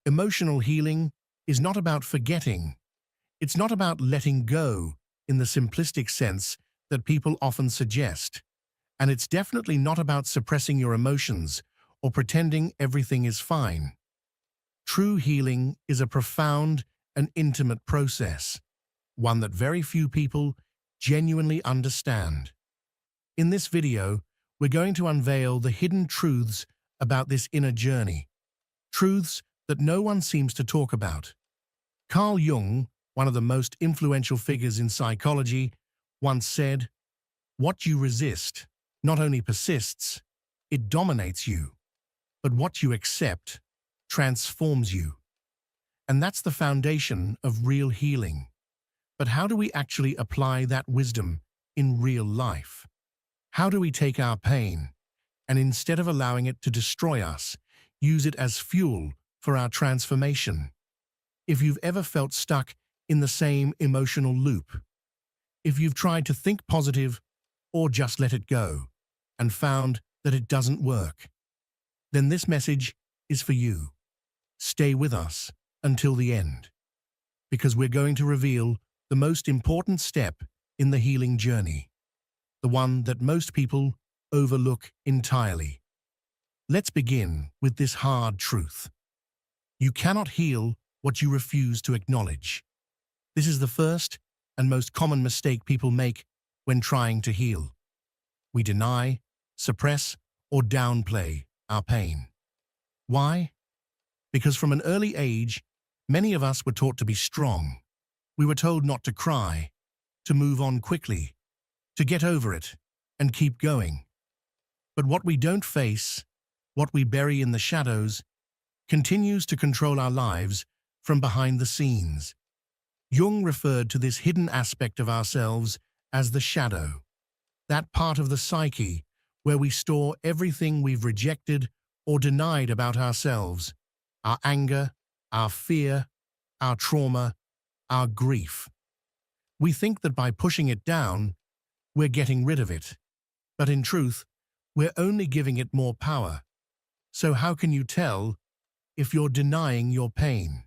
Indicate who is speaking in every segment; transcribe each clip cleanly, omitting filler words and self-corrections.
Speaker 1: Emotional healing is not about forgetting. It's not about letting go in the simplistic sense that people often suggest. And it's definitely not about suppressing your emotions or pretending everything is fine. True healing is a profound and intimate process, one that very few people genuinely understand. In this video, we're going to unveil the hidden truths about this inner journey, truths that no one seems to talk about. Carl Jung, one of the most influential figures in psychology, once said, "What you resist not only persists, it dominates you, but what you accept transforms you." And that's the foundation of real healing. But how do we actually apply that wisdom in real life? How do we take our pain and, instead of allowing it to destroy us, use it as fuel for our transformation? If you've ever felt stuck in the same emotional loop, if you've tried to think positive or just let it go and found that it doesn't work, then this message is for you. Stay with us until the end, because we're going to reveal the most important step in the healing journey, the one that most people overlook entirely. Let's begin with this hard truth. You cannot heal what you refuse to acknowledge. This is the first and most common mistake people make when trying to heal. We deny, suppress, or downplay our pain. Why? Because from an early age, many of us were taught to be strong. We were told not to cry, to move on quickly, to get over it, and keep going. But what we don't face, what we bury in the shadows, continues to control our lives from behind the scenes. Jung referred to this hidden aspect of ourselves as the shadow, that part of the psyche where we store everything we've rejected or denied about ourselves, our anger, our fear, our trauma, our grief. We think that by pushing it down, we're getting rid of it. But in truth, we're only giving it more power. So how can you tell if you're denying your pain?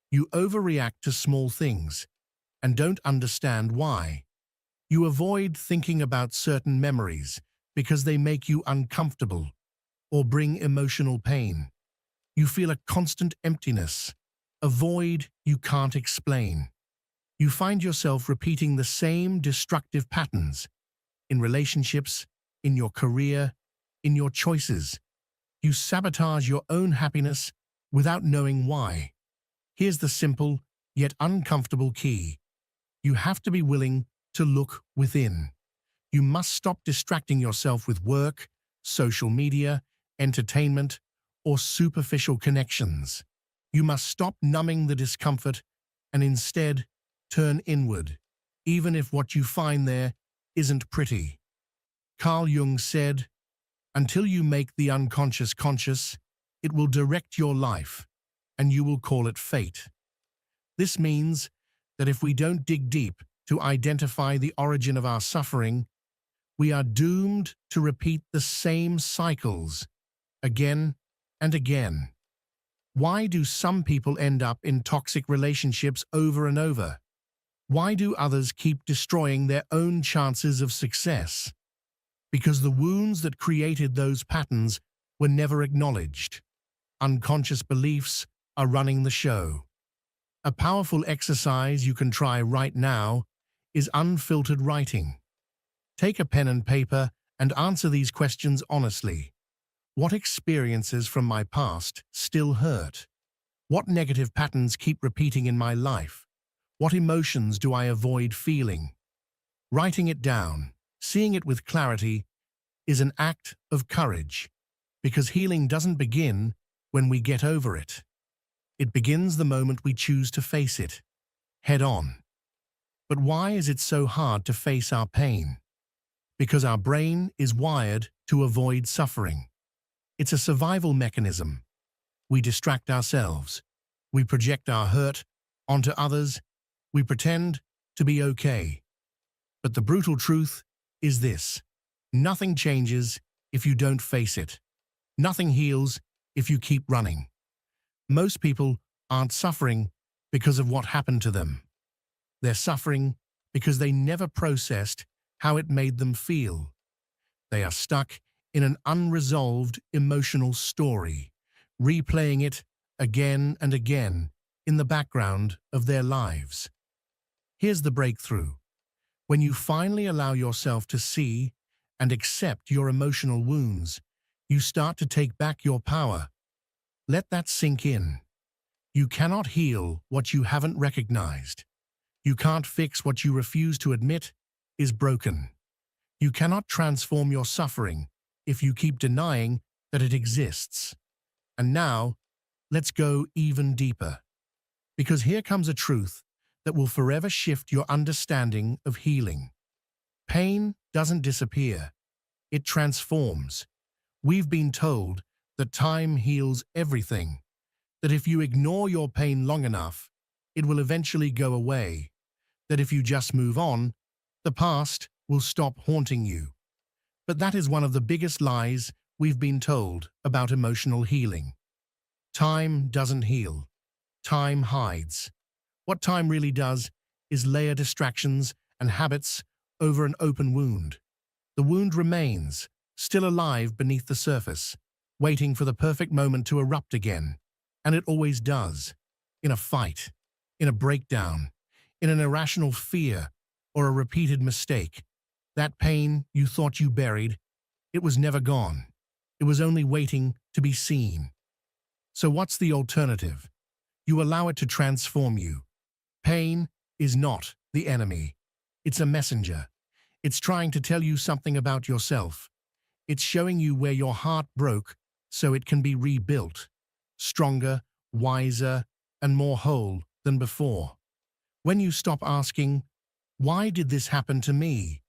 Speaker 1: You overreact to small things and don't understand why. You avoid thinking about certain memories because they make you uncomfortable or bring emotional pain. You feel a constant emptiness, a void you can't explain. You find yourself repeating the same destructive patterns in relationships, in your career, in your choices. You sabotage your own happiness without knowing why. Here's the simple yet uncomfortable key. You have to be willing to look within. You must stop distracting yourself with work, social media, entertainment, or superficial connections. You must stop numbing the discomfort and instead turn inward, even if what you find there isn't pretty. Carl Jung said, "Until you make the unconscious conscious, it will direct your life, and you will call it fate." This means that if we don't dig deep to identify the origin of our suffering, we are doomed to repeat the same cycles again and again. Why do some people end up in toxic relationships over and over? Why do others keep destroying their own chances of success? Because the wounds that created those patterns were never acknowledged. Unconscious beliefs are running the show. A powerful exercise you can try right now is unfiltered writing. Take a pen and paper and answer these questions honestly. What experiences from my past still hurt? What negative patterns keep repeating in my life? What emotions do I avoid feeling? Writing it down, seeing it with clarity, is an act of courage, because healing doesn't begin when we get over it. It begins the moment we choose to face it, head on. But why is it so hard to face our pain? Because our brain is wired to avoid suffering. It's a survival mechanism. We distract ourselves. We project our hurt onto others. We pretend to be okay. But the brutal truth is this: nothing changes if you don't face it. Nothing heals if you keep running. Most people aren't suffering because of what happened to them. They're suffering because they never processed how it made them feel. They are stuck in an unresolved emotional story, replaying it again and again in the background of their lives. Here's the breakthrough. When you finally allow yourself to see and accept your emotional wounds, you start to take back your power. Let that sink in. You cannot heal what you haven't recognized. You can't fix what you refuse to admit is broken. You cannot transform your suffering if you keep denying that it exists. And now, let's go even deeper. Because here comes a truth that will forever shift your understanding of healing. Pain doesn't disappear. It transforms. We've been told that time heals everything, that if you ignore your pain long enough, it will eventually go away, that if you just move on, the past will stop haunting you. But that is one of the biggest lies we've been told about emotional healing. Time doesn't heal. Time hides. What time really does is layer distractions and habits over an open wound. The wound remains, still alive beneath the surface, waiting for the perfect moment to erupt again. And it always does. In a fight, in a breakdown, in an irrational fear, or a repeated mistake. That pain you thought you buried, it was never gone. It was only waiting to be seen. So what's the alternative? You allow it to transform you. Pain is not the enemy. It's a messenger. It's trying to tell you something about yourself. It's showing you where your heart broke so it can be rebuilt, stronger, wiser, and more whole than before. When you stop asking, "Why did this happen to me?"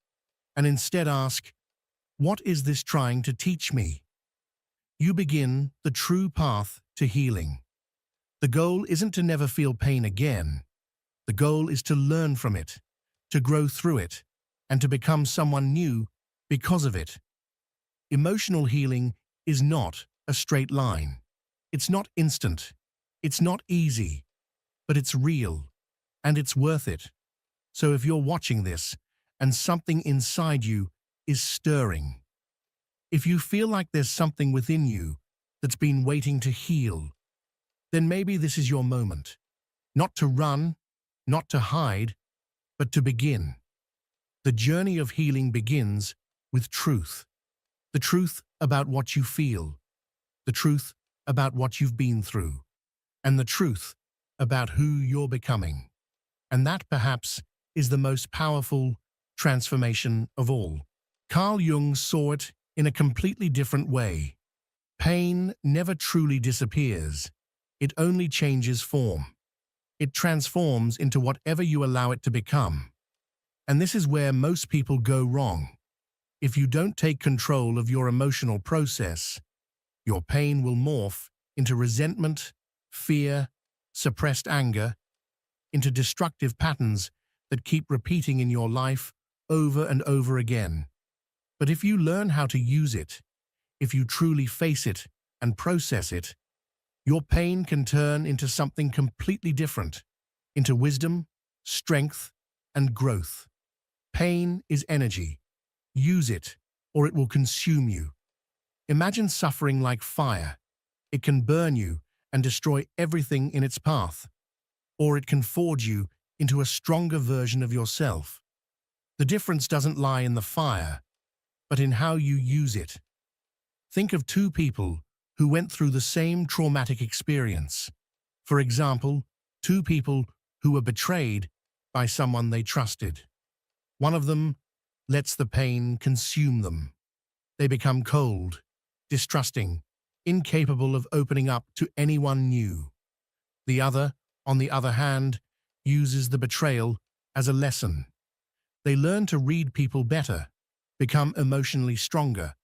Speaker 1: and instead ask, "What is this trying to teach me?" you begin the true path to healing. The goal isn't to never feel pain again. The goal is to learn from it, to grow through it, and to become someone new because of it. Emotional healing is not a straight line. It's not instant. It's not easy, but it's real, and it's worth it. So if you're watching this and something inside you is stirring, if you feel like there's something within you that's been waiting to heal, then maybe this is your moment. Not to run, not to hide, but to begin. The journey of healing begins with truth. The truth about what you feel, the truth about what you've been through, and the truth about who you're becoming. And that, perhaps, is the most powerful transformation of all. Carl Jung saw it in a completely different way. Pain never truly disappears. It only changes form. It transforms into whatever you allow it to become. And this is where most people go wrong. If you don't take control of your emotional process, your pain will morph into resentment, fear, suppressed anger, into destructive patterns that keep repeating in your life over and over again. But if you learn how to use it, if you truly face it and process it, your pain can turn into something completely different, into wisdom, strength, and growth. Pain is energy. Use it, or it will consume you. Imagine suffering like fire. It can burn you and destroy everything in its path, or it can forge you into a stronger version of yourself. The difference doesn't lie in the fire, but in how you use it. Think of two people who went through the same traumatic experience. For example, two people who were betrayed by someone they trusted. One of them lets the pain consume them. They become cold, distrusting, incapable of opening up to anyone new. The other, on the other hand, uses the betrayal as a lesson. They learn to read people better, become emotionally stronger,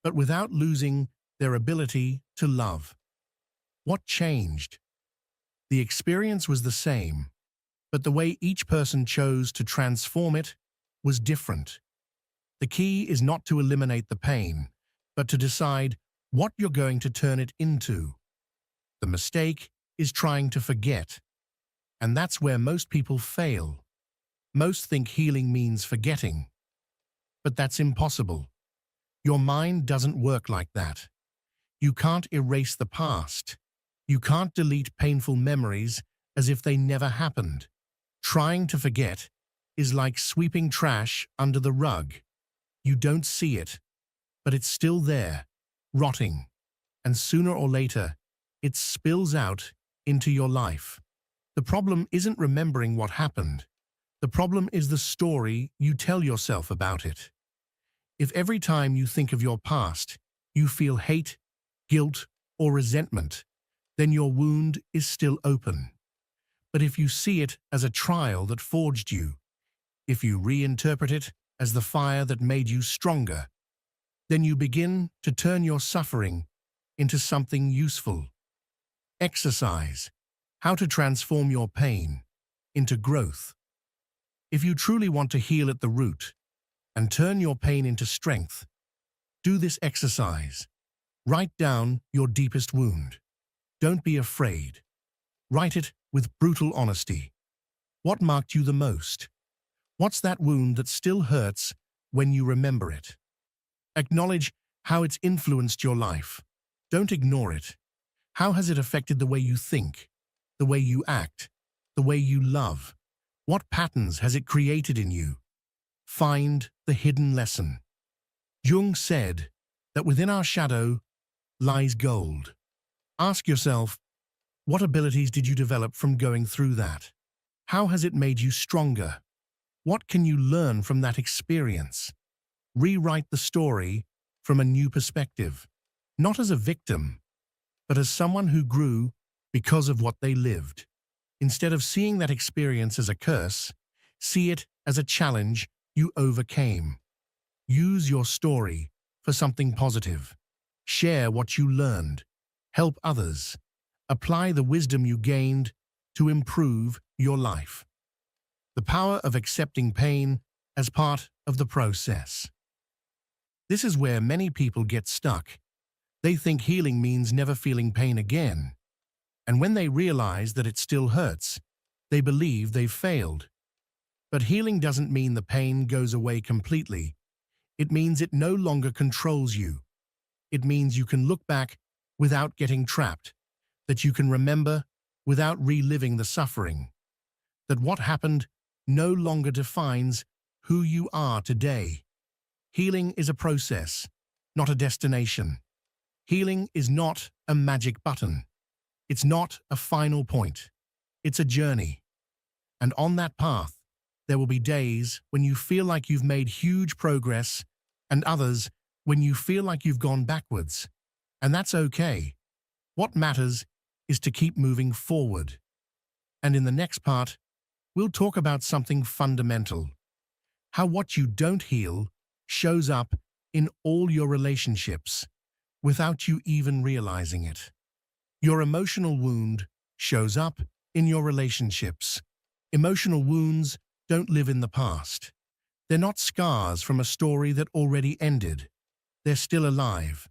Speaker 1: but without losing their ability to love. What changed? The experience was the same, but the way each person chose to transform it was different. The key is not to eliminate the pain, but to decide what you're going to turn it into. The mistake is trying to forget, and that's where most people fail. Most think healing means forgetting, but that's impossible. Your mind doesn't work like that. You can't erase the past. You can't delete painful memories as if they never happened. Trying to forget is like sweeping trash under the rug. You don't see it, but it's still there, rotting, and sooner or later, it spills out into your life. The problem isn't remembering what happened. The problem is the story you tell yourself about it. If every time you think of your past, you feel hate, guilt, or resentment, then your wound is still open. But if you see it as a trial that forged you, if you reinterpret it as the fire that made you stronger, then you begin to turn your suffering into something useful. Exercise: how to transform your pain into growth. If you truly want to heal at the root and turn your pain into strength, do this exercise. Write down your deepest wound. Don't be afraid. Write it with brutal honesty. What marked you the most? What's that wound that still hurts when you remember it? Acknowledge how it's influenced your life. Don't ignore it. How has it affected the way you think, the way you act, the way you love? What patterns has it created in you? Find the hidden lesson. Jung said that within our shadow lies gold. Ask yourself, what abilities did you develop from going through that? How has it made you stronger? What can you learn from that experience? Rewrite the story from a new perspective, not as a victim, but as someone who grew because of what they lived. Instead of seeing that experience as a curse, see it as a challenge you overcame. Use your story for something positive. Share what you learned. Help others. Apply the wisdom you gained to improve your life. The power of accepting pain as part of the process. This is where many people get stuck. They think healing means never feeling pain again. And when they realize that it still hurts, they believe they've failed. But healing doesn't mean the pain goes away completely. It means it no longer controls you. It means you can look back without getting trapped, that you can remember without reliving the suffering, that what happened no longer defines who you are today. Healing is a process, not a destination. Healing is not a magic button. It's not a final point. It's a journey. And on that path, there will be days when you feel like you've made huge progress and others when you feel like you've gone backwards. And that's okay. What matters is to keep moving forward. And in the next part, we'll talk about something fundamental. How what you don't heal shows up in all your relationships without you even realizing it. Your emotional wound shows up in your relationships. Emotional wounds don't live in the past. They're not scars from a story that already ended. They're still alive,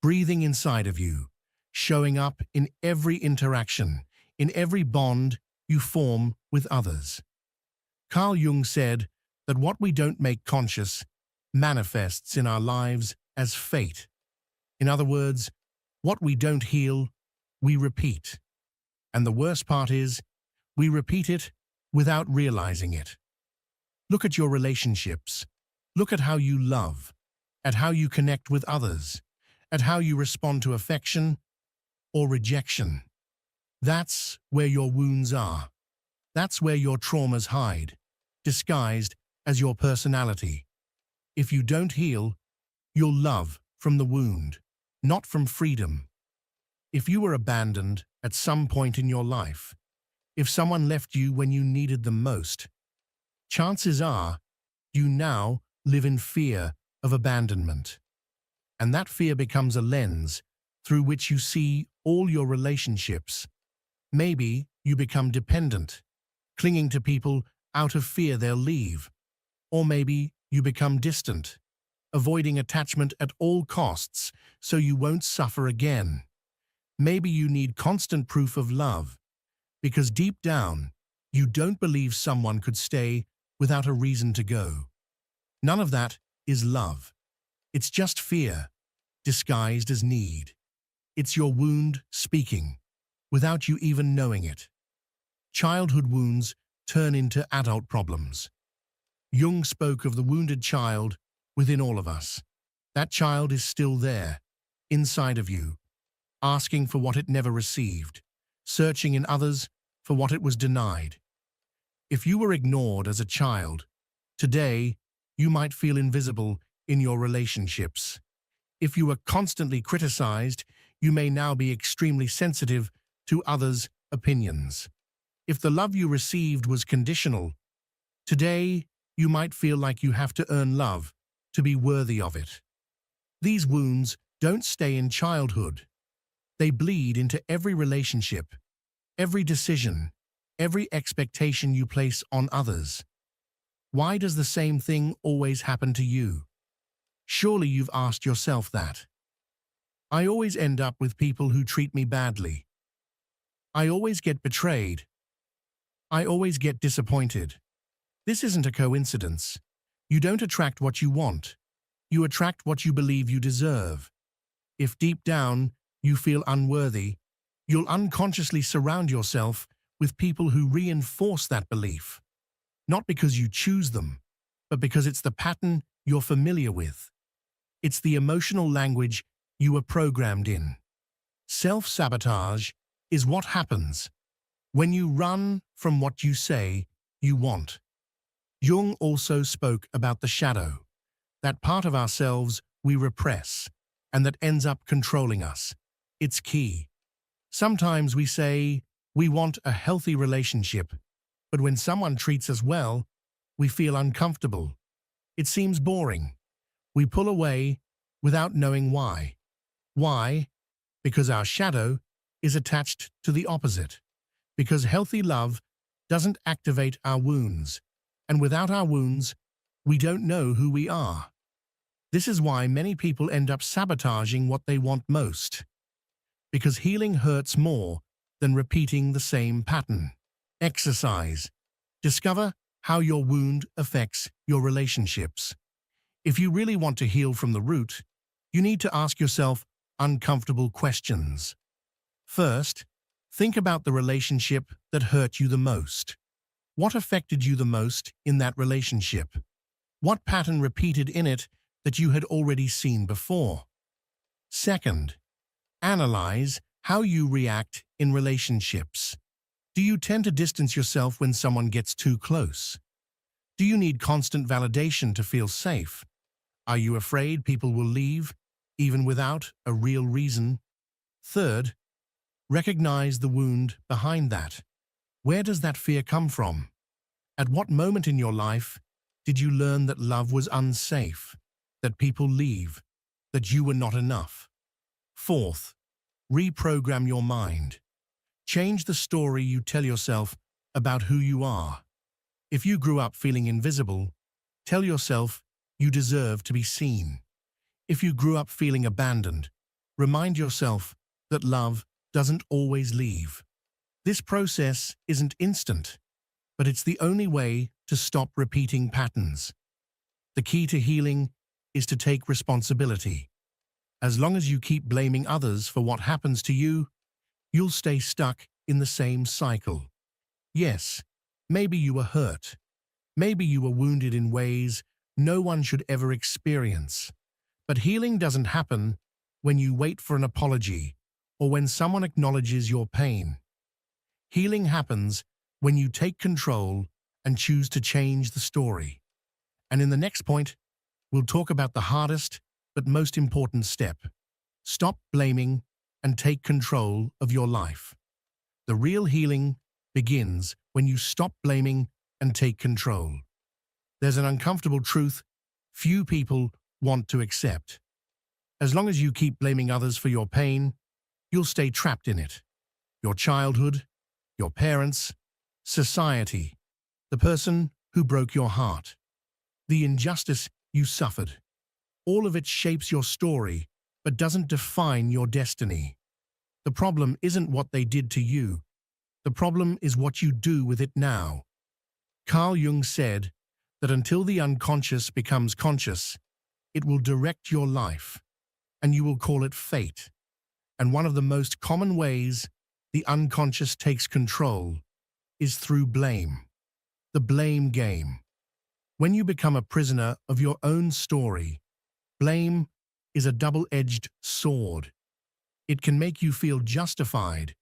Speaker 1: breathing inside of you, showing up in every interaction, in every bond you form with others. Carl Jung said that what we don't make conscious manifests in our lives as fate. In other words, what we don't heal, we repeat. And the worst part is, we repeat it without realizing it. Look at your relationships. Look at how you love, at how you connect with others, at how you respond to affection or rejection. That's where your wounds are. That's where your traumas hide, disguised as your personality. If you don't heal, you'll love from the wound, not from freedom. If you were abandoned at some point in your life, if someone left you when you needed them most, chances are you now live in fear of abandonment. And that fear becomes a lens through which you see all your relationships. Maybe you become dependent, clinging to people out of fear they'll leave. Or maybe you become distant, avoiding attachment at all costs so you won't suffer again. Maybe you need constant proof of love, because deep down, you don't believe someone could stay without a reason to go. None of that is love. It's just fear, disguised as need. It's your wound speaking, without you even knowing it. Childhood wounds turn into adult problems. Jung spoke of the wounded child within all of us. That child is still there, inside of you, asking for what it never received, searching in others for what it was denied. If you were ignored as a child, today you might feel invisible in your relationships. If you were constantly criticized, you may now be extremely sensitive to others' opinions. If the love you received was conditional, today you might feel like you have to earn love to be worthy of it. These wounds don't stay in childhood. They bleed into every relationship, every decision, every expectation you place on others. Why does the same thing always happen to you? Surely you've asked yourself that. I always end up with people who treat me badly. I always get betrayed. I always get disappointed. This isn't a coincidence. You don't attract what you want. You attract what you believe you deserve. If deep down you feel unworthy, you'll unconsciously surround yourself with people who reinforce that belief. Not because you choose them, but because it's the pattern you're familiar with. It's the emotional language you were programmed in. Self-sabotage is what happens when you run from what you say you want. Jung also spoke about the shadow, that part of ourselves we repress and that ends up controlling us. It's key. Sometimes we say we want a healthy relationship, but when someone treats us well, we feel uncomfortable. It seems boring. We pull away without knowing why. Why? Because our shadow is attached to the opposite. Because healthy love doesn't activate our wounds, and without our wounds, we don't know who we are. This is why many people end up sabotaging what they want most. Because healing hurts more than repeating the same pattern. Exercise. Discover how your wound affects your relationships. If you really want to heal from the root, you need to ask yourself uncomfortable questions. First, think about the relationship that hurt you the most. What affected you the most in that relationship? What pattern repeated in it that you had already seen before? Second, analyze how you react in relationships. Do you tend to distance yourself when someone gets too close? Do you need constant validation to feel safe? Are you afraid people will leave, even without a real reason? Third, recognize the wound behind that. Where does that fear come from? At what moment in your life did you learn that love was unsafe, that people leave, that you were not enough? Fourth, reprogram your mind. Change the story you tell yourself about who you are. If you grew up feeling invisible, tell yourself you deserve to be seen. If you grew up feeling abandoned, remind yourself that love doesn't always leave. This process isn't instant, but it's the only way to stop repeating patterns. The key to healing is to take responsibility. As long as you keep blaming others for what happens to you, you'll stay stuck in the same cycle. Yes, maybe you were hurt. Maybe you were wounded in ways no one should ever experience. But healing doesn't happen when you wait for an apology or when someone acknowledges your pain. Healing happens when you take control and choose to change the story. And in the next point, we'll talk about the hardest but most important step. Stop blaming and take control of your life. The real healing begins when you stop blaming and take control. There's an uncomfortable truth few people want to accept. As long as you keep blaming others for your pain, you'll stay trapped in it. Your childhood, your parents, society, the person who broke your heart, the injustice you suffered. All of it shapes your story, but doesn't define your destiny. The problem isn't what they did to you. The problem is what you do with it now. Carl Jung said that until the unconscious becomes conscious, it will direct your life, and you will call it fate. And one of the most common ways the unconscious takes control is through blame. The blame game. When you become a prisoner of your own story, blame is a double-edged sword. It can make you feel justified,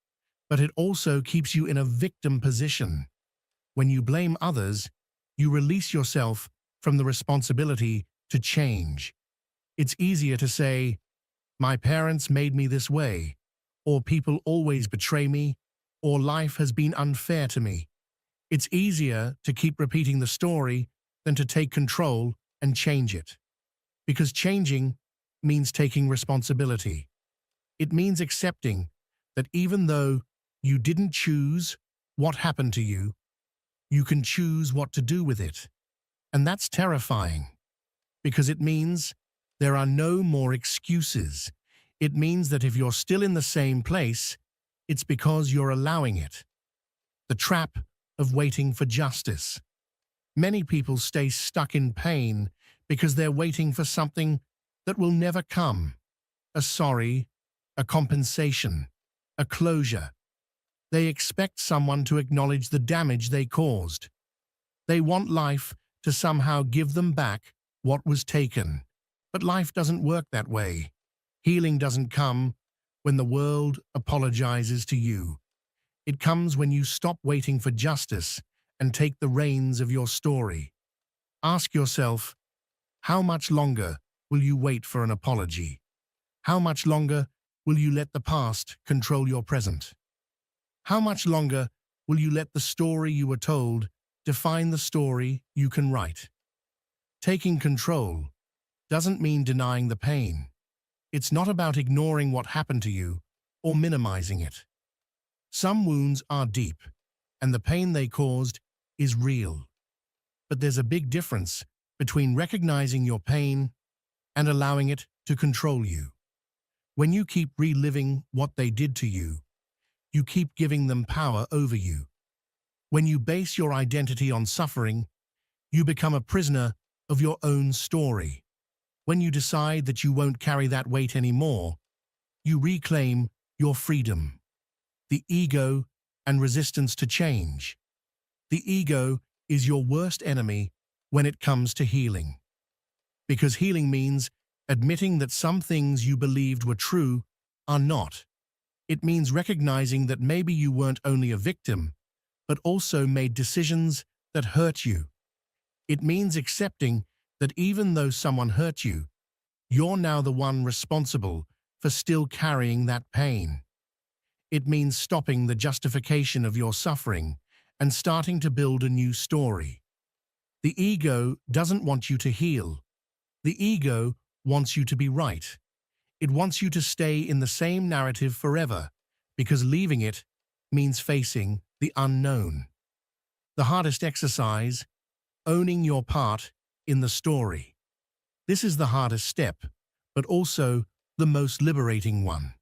Speaker 1: but it also keeps you in a victim position. When you blame others, you release yourself from the responsibility to change. It's easier to say, "My parents made me this way," or "People always betray me," or "Life has been unfair to me." It's easier to keep repeating the story than to take control and change it. Because changing means taking responsibility. It means accepting that even though you didn't choose what happened to you, you can choose what to do with it. And that's terrifying, because it means there are no more excuses. It means that if you're still in the same place, it's because you're allowing it. The trap of waiting for justice. Many people stay stuck in pain because they're waiting for something that will never come. A sorry, a compensation, a closure. They expect someone to acknowledge the damage they caused. They want life to somehow give them back what was taken. But life doesn't work that way. Healing doesn't come when the world apologizes to you. It comes when you stop waiting for justice and take the reins of your story. Ask yourself, how much longer will you wait for an apology? How much longer will you let the past control your present? How much longer will you let the story you were told define the story you can write? Taking control doesn't mean denying the pain. It's not about ignoring what happened to you or minimizing it. Some wounds are deep, and the pain they caused is real. But there's a big difference between recognizing your pain and allowing it to control you. When you keep reliving what they did to you, you keep giving them power over you. When you base your identity on suffering, you become a prisoner of your own story. When you decide that you won't carry that weight anymore, you reclaim your freedom. The ego and resistance to change. The ego is your worst enemy when it comes to healing. Because healing means admitting that some things you believed were true are not. It means recognizing that maybe you weren't only a victim, but also made decisions that hurt you. It means accepting that even though someone hurt you, you're now the one responsible for still carrying that pain. It means stopping the justification of your suffering and starting to build a new story. The ego doesn't want you to heal. The ego wants you to be right. It wants you to stay in the same narrative forever, because leaving it means facing the unknown. The hardest exercise, owning your part in the story. This is the hardest step, but also the most liberating one.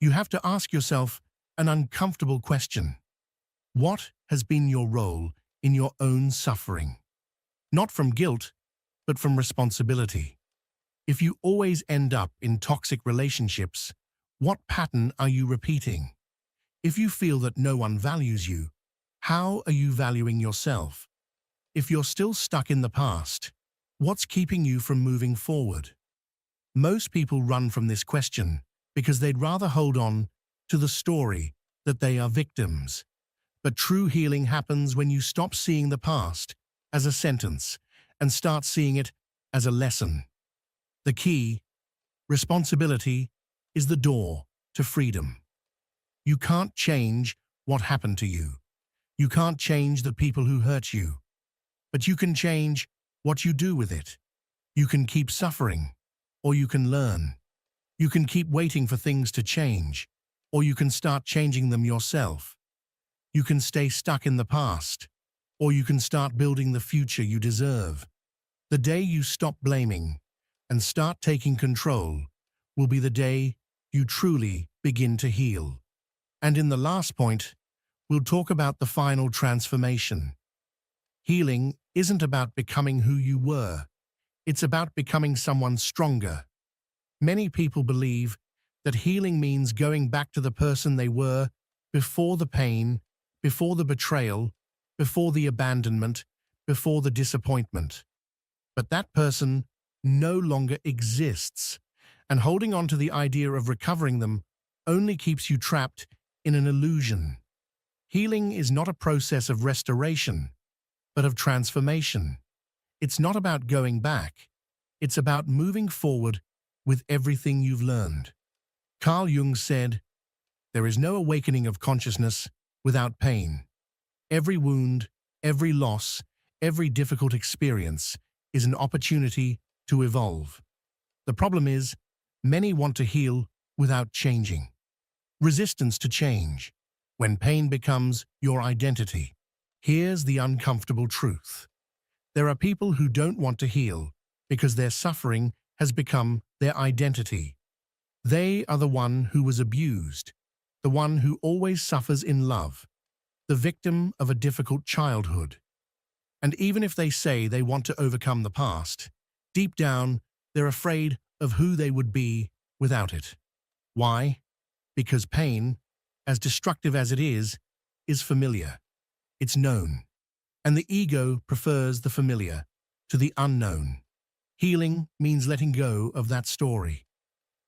Speaker 1: You have to ask yourself an uncomfortable question. What has been your role in your own suffering? Not from guilt, but from responsibility. If you always end up in toxic relationships, what pattern are you repeating? If you feel that no one values you, how are you valuing yourself? If you're still stuck in the past, what's keeping you from moving forward? Most people run from this question because they'd rather hold on to the story that they are victims. But true healing happens when you stop seeing the past as a sentence and start seeing it as a lesson. The key, responsibility, is the door to freedom. You can't change what happened to you. You can't change the people who hurt you. But you can change what you do with it. You can keep suffering, or you can learn. You can keep waiting for things to change, or you can start changing them yourself. You can stay stuck in the past, or you can start building the future you deserve. The day you stop blaming and start taking control will be the day you truly begin to heal. And in the last point, we'll talk about the final transformation. Healing isn't about becoming who you were. It's about becoming someone stronger. Many people believe that healing means going back to the person they were before the pain, before the betrayal, before the abandonment, before the disappointment. But that person no longer exists, and holding on to the idea of recovering them only keeps you trapped in an illusion. Healing is not a process of restoration, but of transformation. It's not about going back. It's about moving forward with everything you've learned. Carl Jung said, "There is no awakening of consciousness without pain. Every wound, every loss, every difficult experience is an opportunity to evolve." The problem is, many want to heal without changing. Resistance to change. When pain becomes your identity. Here's the uncomfortable truth. There are people who don't want to heal because their suffering has become their identity. They are the one who was abused, the one who always suffers in love, the victim of a difficult childhood. And even if they say they want to overcome the past, deep down, they're afraid of who they would be without it. Why? Because pain, as destructive as it is familiar. It's known. And the ego prefers the familiar to the unknown. Healing means letting go of that story.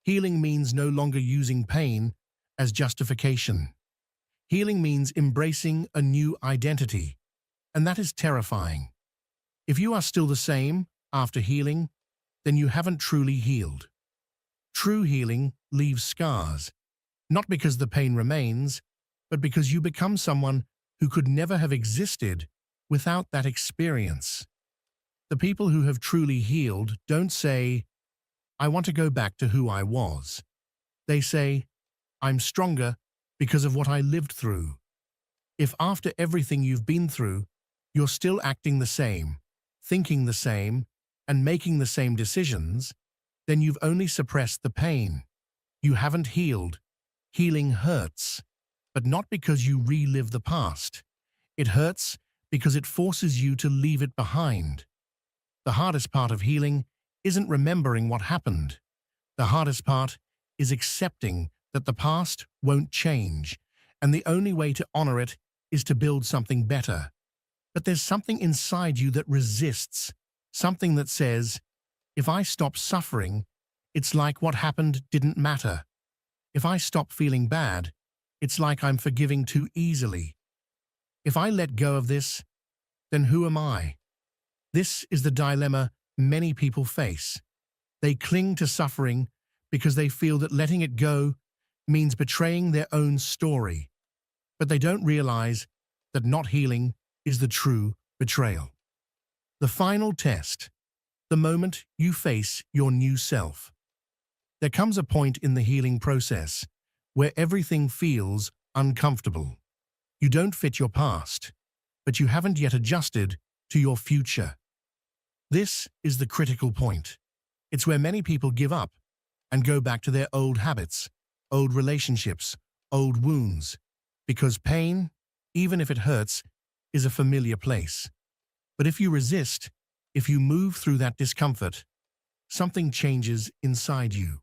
Speaker 1: Healing means no longer using pain as justification. Healing means embracing a new identity, and that is terrifying. If you are still the same after healing, then you haven't truly healed. True healing leaves scars, not because the pain remains, but because you become someone who could never have existed without that experience. The people who have truly healed don't say, "I want to go back to who I was." They say, "I'm stronger because of what I lived through." If after everything you've been through, you're still acting the same, thinking the same, and making the same decisions, then you've only suppressed the pain. You haven't healed. Healing hurts, but not because you relive the past. It hurts because it forces you to leave it behind. The hardest part of healing isn't remembering what happened. The hardest part is accepting that the past won't change, and the only way to honor it is to build something better. But there's something inside you that resists, something that says, "If I stop suffering, it's like what happened didn't matter. If I stop feeling bad, it's like I'm forgiving too easily. If I let go of this, then who am I?" This is the dilemma many people face. They cling to suffering because they feel that letting it go means betraying their own story. But they don't realize that not healing is the true betrayal. The final test, the moment you face your new self. There comes a point in the healing process where everything feels uncomfortable. You don't fit your past, but you haven't yet adjusted to your future. This is the critical point. It's where many people give up and go back to their old habits, old relationships, old wounds, because pain, even if it hurts, is a familiar place. But if you resist, if you move through that discomfort, something changes inside you.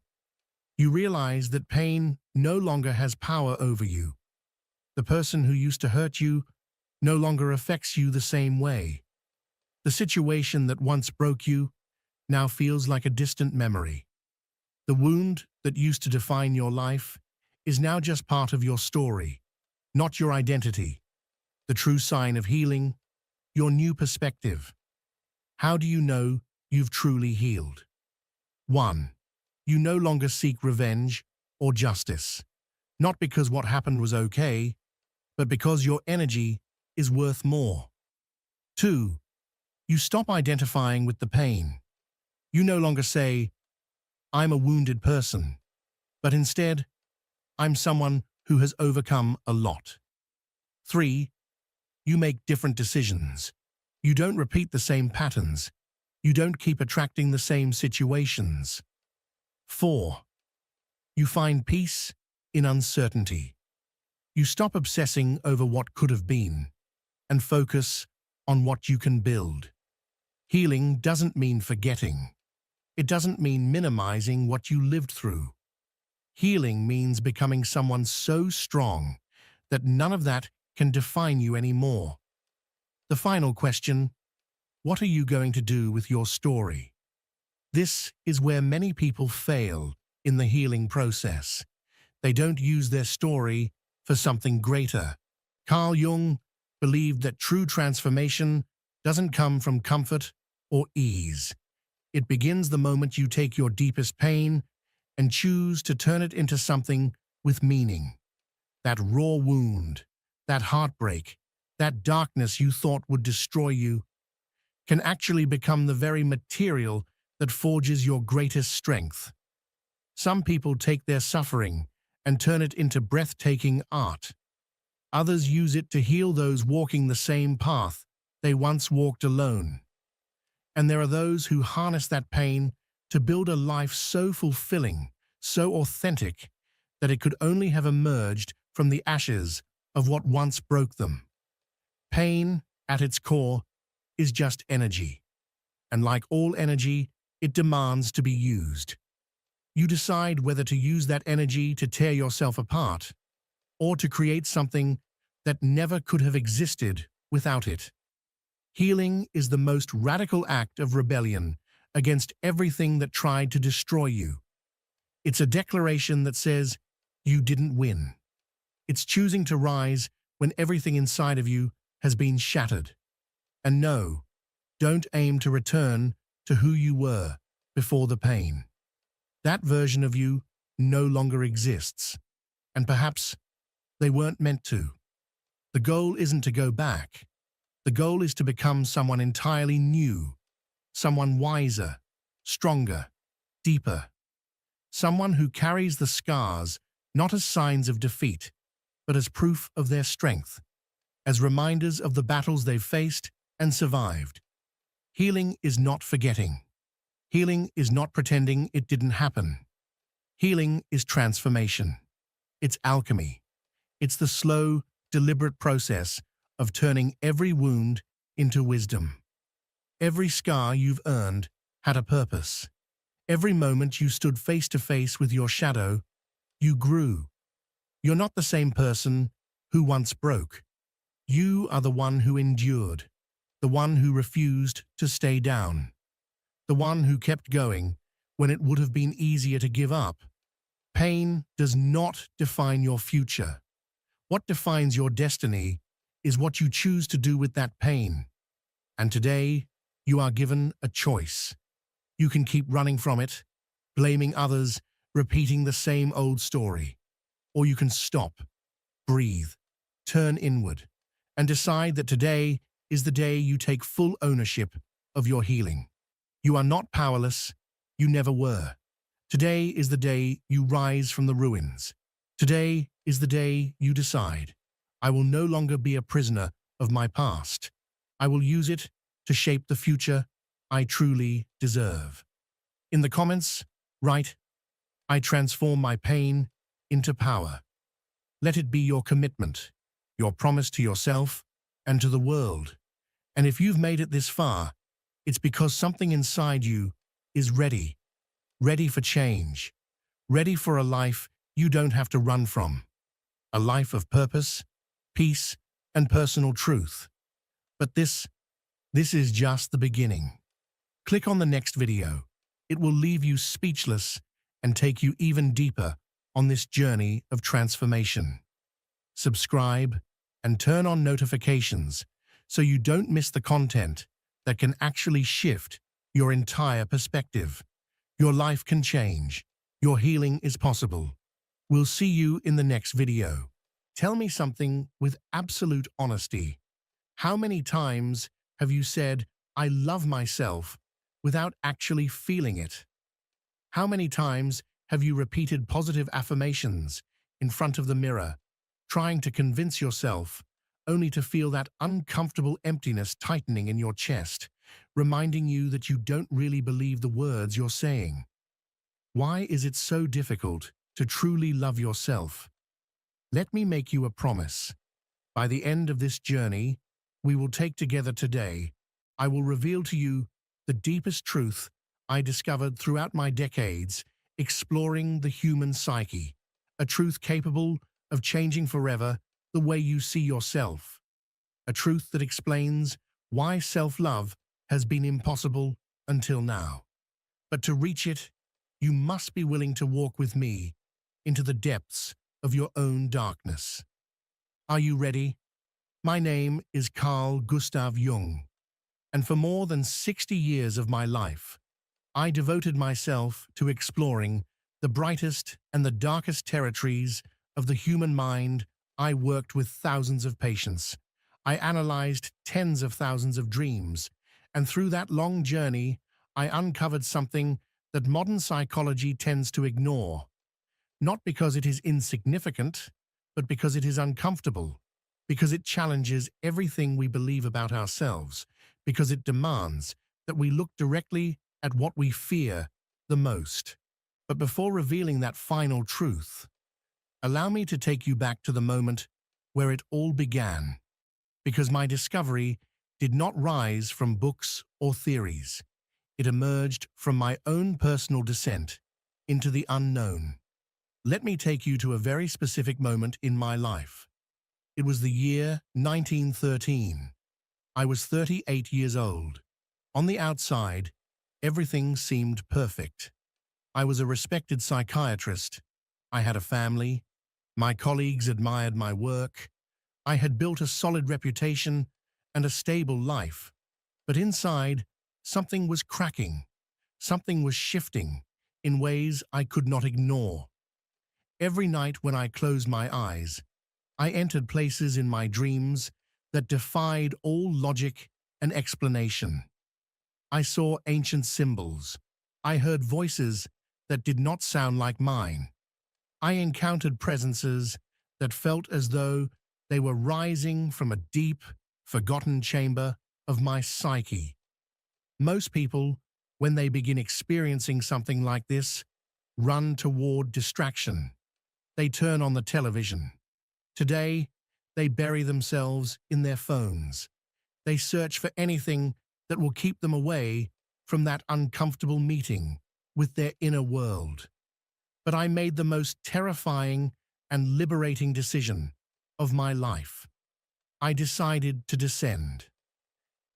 Speaker 1: You realize that pain no longer has power over you. The person who used to hurt you no longer affects you the same way. The situation that once broke you now feels like a distant memory. The wound that used to define your life is now just part of your story, not your identity. The true sign of healing, your new perspective. How do you know you've truly healed? 1. You no longer seek revenge or justice, not because what happened was okay, but because your energy is worth more. 2. You stop identifying with the pain. You no longer say, "I'm a wounded person," but instead, "I'm someone who has overcome a lot." 3. You make different decisions. You don't repeat the same patterns. You don't keep attracting the same situations. 4. You find peace in uncertainty. You stop obsessing over what could have been and focus on what you can build. Healing doesn't mean forgetting. It doesn't mean minimizing what you lived through. Healing means becoming someone so strong that none of that can define you anymore. The final question: what are you going to do with your story? This is where many people fail in the healing process. They don't use their story for something greater. Carl Jung believed that true transformation doesn't come from comfort or ease. It begins the moment you take your deepest pain and choose to turn it into something with meaning. That raw wound, that heartbreak, that darkness you thought would destroy you, can actually become the very material that forges your greatest strength. Some people take their suffering and turn it into breathtaking art. Others use it to heal those walking the same path they once walked alone. And there are those who harness that pain to build a life so fulfilling, so authentic, that it could only have emerged from the ashes of what once broke them. Pain, at its core, is just energy. And like all energy, it demands to be used. You decide whether to use that energy to tear yourself apart, or to create something that never could have existed without it. Healing is the most radical act of rebellion against everything that tried to destroy you. It's a declaration that says, you didn't win. It's choosing to rise when everything inside of you has been shattered. And no, don't aim to return to who you were before the pain. That version of you no longer exists, and perhaps they weren't meant to. The goal isn't to go back. The goal is to become someone entirely new, someone wiser, stronger, deeper, someone who carries the scars not as signs of defeat, but as proof of their strength, as reminders of the battles they've faced and survived. Healing is not forgetting. Healing is not pretending it didn't happen. Healing is transformation. It's alchemy. It's the slow, deliberate process of turning every wound into wisdom. Every scar you've earned had a purpose. Every moment you stood face to face with your shadow, you grew. You're not the same person who once broke. You are the one who endured, the one who refused to stay down, the one who kept going when it would have been easier to give up. Pain does not define your future. What defines your destiny is what you choose to do with that pain. And today, you are given a choice. You can keep running from it, blaming others, repeating the same old story. Or you can stop, breathe, turn inward, and decide that today is the day you take full ownership of your healing. You are not powerless. You never were. Today is the day you rise from the ruins. Today is the day you decide, I will no longer be a prisoner of my past. I will use it to shape the future I truly deserve. In the comments, write, I transform my pain into power. Let it be your commitment, your promise to yourself and to the world. And if you've made it this far, it's because something inside you is ready for change, ready for a life you don't have to run from, a life of purpose, peace, and personal truth. But this is just the beginning. Click on the next video. It will leave you speechless and take you even deeper on this journey of transformation. Subscribe and turn on notifications so you don't miss the content that can actually shift your entire perspective. Your life can change. Your healing is possible. We'll see you in the next video. Tell me something with absolute honesty. How many times have you said, I love myself, without actually feeling it? How many times have you repeated positive affirmations in front of the mirror, trying to convince yourself, only to feel that uncomfortable emptiness tightening in your chest, reminding you that you don't really believe the words you're saying? Why is it so difficult to truly love yourself. Let me make you a promise. By the end of this journey we will take together today, I will reveal to you the deepest truth I discovered throughout my decades exploring the human psyche, a truth capable of changing forever the way you see yourself, a truth that explains why self-love has been impossible until now. But to reach it, you must be willing to walk with me into the depths of your own darkness. Are you ready? My name is Carl Gustav Jung, and for more than 60 years of my life, I devoted myself to exploring the brightest and the darkest territories of the human mind. I worked with thousands of patients. I analyzed tens of thousands of dreams, and through that long journey, I uncovered something that modern psychology tends to ignore. Not because it is insignificant, but because it is uncomfortable, because it challenges everything we believe about ourselves, because it demands that we look directly at what we fear the most. But before revealing that final truth, allow me to take you back to the moment where it all began, because my discovery did not rise from books or theories. It emerged from my own personal descent into the unknown. Let me take you to a very specific moment in my life. It was the year 1913. I was 38 years old. On the outside, everything seemed perfect. I was a respected psychiatrist. I had a family. My colleagues admired my work. I had built a solid reputation and a stable life. But inside, something was cracking. Something was shifting in ways I could not ignore. Every night when I closed my eyes, I entered places in my dreams that defied all logic and explanation. I saw ancient symbols. I heard voices that did not sound like mine. I encountered presences that felt as though they were rising from a deep, forgotten chamber of my psyche. Most people, when they begin experiencing something like this, run toward distraction. They turn on the television. Today, they bury themselves in their phones. They search for anything that will keep them away from that uncomfortable meeting with their inner world. But I made the most terrifying and liberating decision of my life. I decided to descend.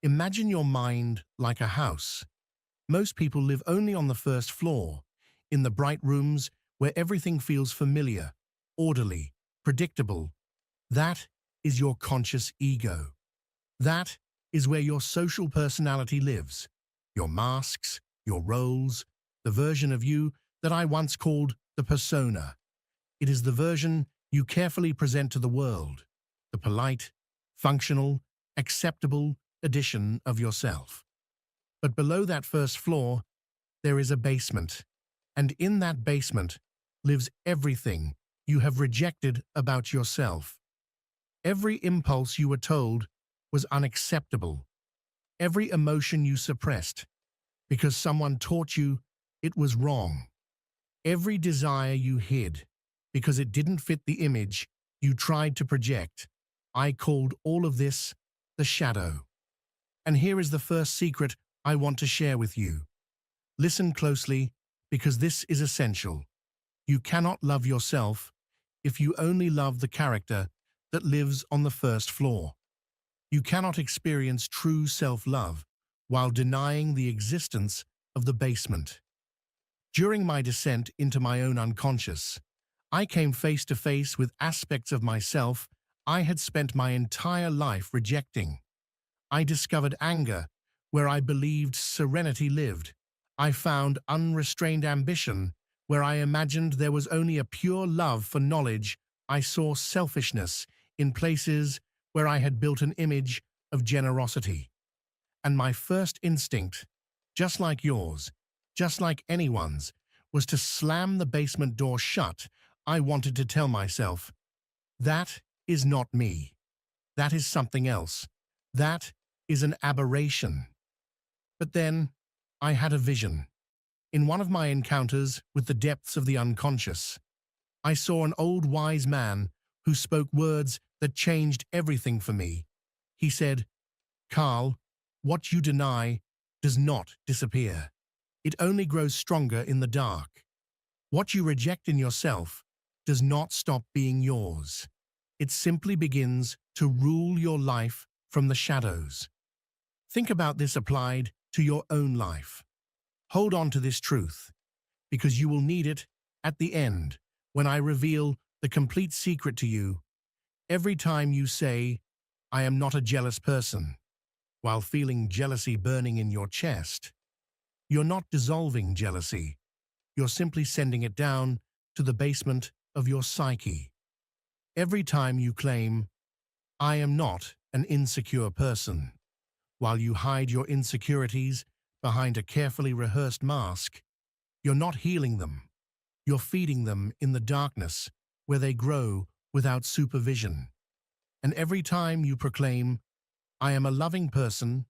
Speaker 1: Imagine your mind like a house. Most people live only on the first floor, in the bright rooms where everything feels familiar, orderly, predictable. That is your conscious ego. That is where your social personality lives, your masks, your roles, the version of you that I once called the persona. It is the version you carefully present to the world, the polite, functional, acceptable edition of yourself. But below that first floor, there is a basement, and in that basement lives everything you have rejected about yourself. Every impulse you were told was unacceptable. Every emotion you suppressed because someone taught you it was wrong. Every desire you hid because it didn't fit the image you tried to project. I called all of this the shadow. And here is the first secret I want to share with you. Listen closely, because this is essential. You cannot love yourself if you only love the character that lives on the first floor. You cannot experience true self-love while denying the existence of the basement. During my descent into my own unconscious, I came face to face with aspects of myself I had spent my entire life rejecting. I discovered anger where I believed serenity lived. I found unrestrained ambition where I imagined there was only a pure love for knowledge. I saw selfishness in places where I had built an image of generosity. And my first instinct, just like yours, just like anyone's, was to slam the basement door shut. I wanted to tell myself, that is not me. That is something else. That is an aberration. But then I had a vision. In one of my encounters with the depths of the unconscious, I saw an old wise man who spoke words that changed everything for me. He said, "Carl, what you deny does not disappear. It only grows stronger in the dark. What you reject in yourself does not stop being yours. It simply begins to rule your life from the shadows." Think about this applied to your own life. Hold on to this truth, because you will need it at the end when I reveal the complete secret to you. Every time you say, "I am not a jealous person," while feeling jealousy burning in your chest, you're not dissolving jealousy. You're simply sending it down to the basement of your psyche. Every time you claim, "I am not an insecure person," while you hide your insecurities behind a carefully rehearsed mask, you're not healing them. You're feeding them in the darkness where they grow without supervision. And every time you proclaim, "I am a loving person,"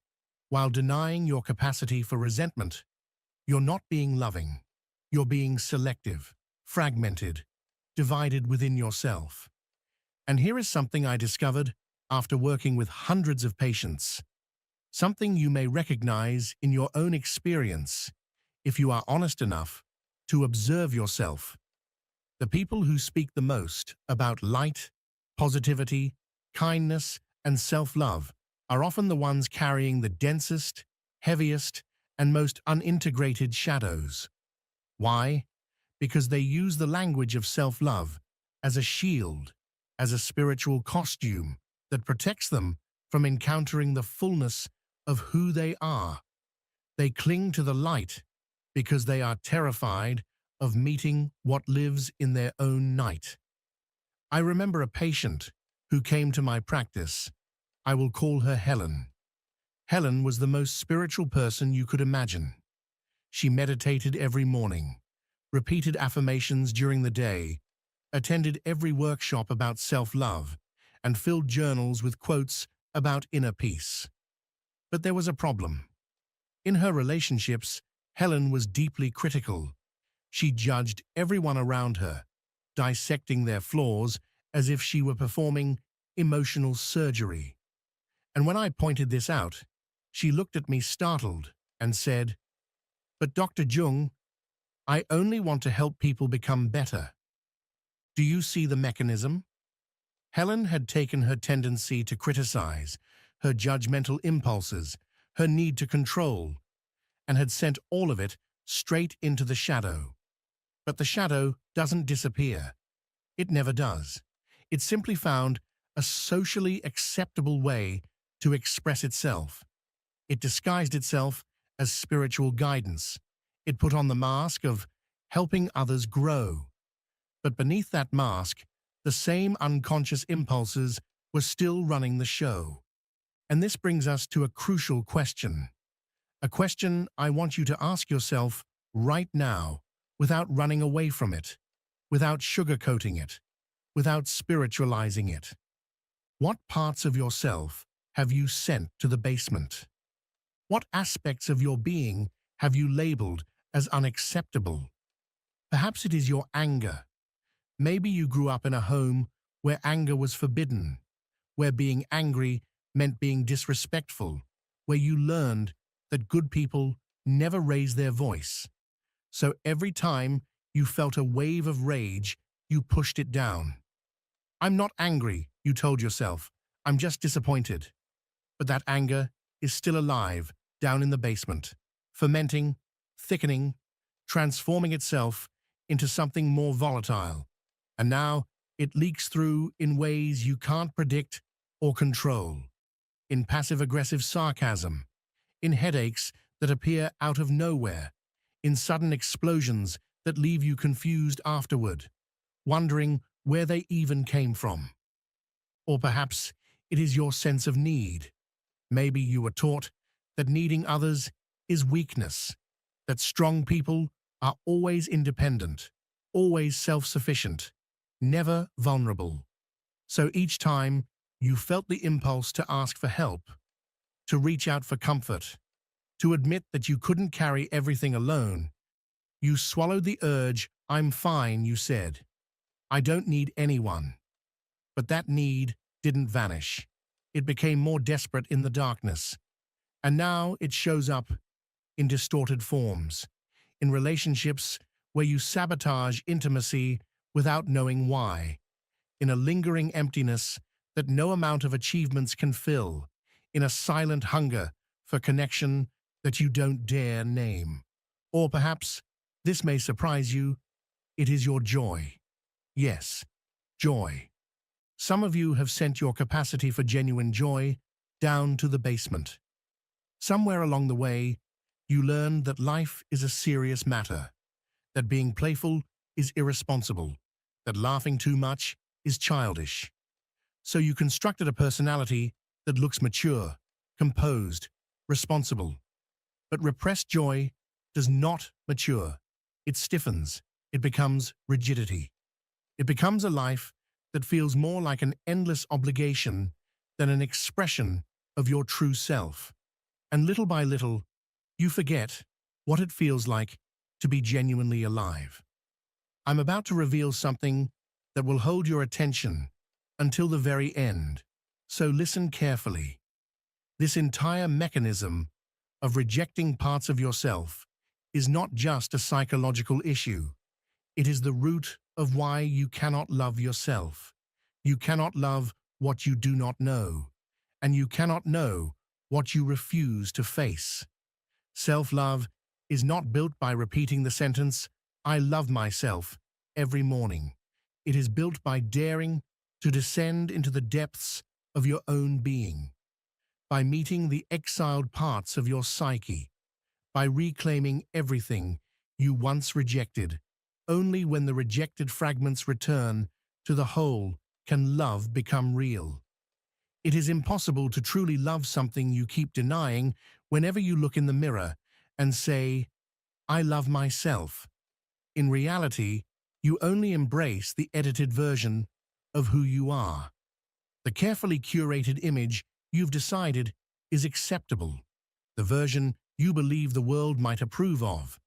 Speaker 1: while denying your capacity for resentment, you're not being loving. You're being selective, fragmented, divided within yourself. And here is something I discovered after working with hundreds of patients. Something you may recognize in your own experience if you are honest enough to observe yourself. The people who speak the most about light, positivity, kindness, and self-love are often the ones carrying the densest, heaviest, and most unintegrated shadows. Why? Because they use the language of self-love as a shield, as a spiritual costume that protects them from encountering the fullness of who they are. They cling to the light because they are terrified of meeting what lives in their own night. I remember a patient who came to my practice. I will call her Helen. Helen was the most spiritual person you could imagine. She meditated every morning, repeated affirmations during the day, attended every workshop about self-love, and filled journals with quotes about inner peace. But there was a problem. In her relationships, Helen was deeply critical. She judged everyone around her, dissecting their flaws as if she were performing emotional surgery. And when I pointed this out, she looked at me startled and said, "But Dr. Jung, I only want to help people become better." Do you see the mechanism? Helen had taken her tendency to criticize, her judgmental impulses, her need to control, and had sent all of it straight into the shadow. But the shadow doesn't disappear. It never does. It simply found a socially acceptable way to express itself. It disguised itself as spiritual guidance. It put on the mask of helping others grow. But beneath that mask, the same unconscious impulses were still running the show. And this brings us to a crucial question. A question I want you to ask yourself right now, without running away from it, without sugarcoating it, without spiritualizing it. What parts of yourself have you sent to the basement? What aspects of your being have you labeled as unacceptable? Perhaps it is your anger. Maybe you grew up in a home where anger was forbidden, where being angry meant being disrespectful, where you learned that good people never raise their voice. So every time you felt a wave of rage, you pushed it down. "I'm not angry," you told yourself. "I'm just disappointed." But that anger is still alive down in the basement, fermenting, thickening, transforming itself into something more volatile. And now it leaks through in ways you can't predict or control. In passive-aggressive sarcasm, in headaches that appear out of nowhere, in sudden explosions that leave you confused afterward, wondering where they even came from. Or perhaps it is your sense of need. Maybe you were taught that needing others is weakness, that strong people are always independent, always self-sufficient, never vulnerable. So each time you felt the impulse to ask for help, to reach out for comfort, to admit that you couldn't carry everything alone, you swallowed the urge. "I'm fine," you said. I don't need anyone. But that need didn't vanish. It became more desperate in the darkness. And now it shows up in distorted forms, in relationships where you sabotage intimacy without knowing why, in a lingering emptiness that no amount of achievements can fill, in a silent hunger for connection that you don't dare name. Or perhaps, this may surprise you, it is your joy. Yes, joy. Some of you have sent your capacity for genuine joy down to the basement. Somewhere along the way, you learned that life is a serious matter, that being playful is irresponsible, that laughing too much is childish. So you constructed a personality that looks mature, composed, responsible. But repressed joy does not mature. It stiffens. It becomes rigidity. It becomes a life that feels more like an endless obligation than an expression of your true self. And little by little, you forget what it feels like to be genuinely alive. I'm about to reveal something that will hold your attention until the very end, so listen carefully. This entire mechanism of rejecting parts of yourself is not just a psychological issue. It is the root of why you cannot love yourself. You cannot love what you do not know, and you cannot know what you refuse to face. Self-love is not built by repeating the sentence, "I love myself," every morning. It is built by daring to descend into the depths of your own being, by meeting the exiled parts of your psyche, by reclaiming everything you once rejected. Only when the rejected fragments return to the whole can love become real. It is impossible to truly love something you keep denying whenever you look in the mirror and say, "I love myself." In reality, you only embrace the edited version of who you are. The carefully curated image you've decided is acceptable, the version you believe the world might approve of.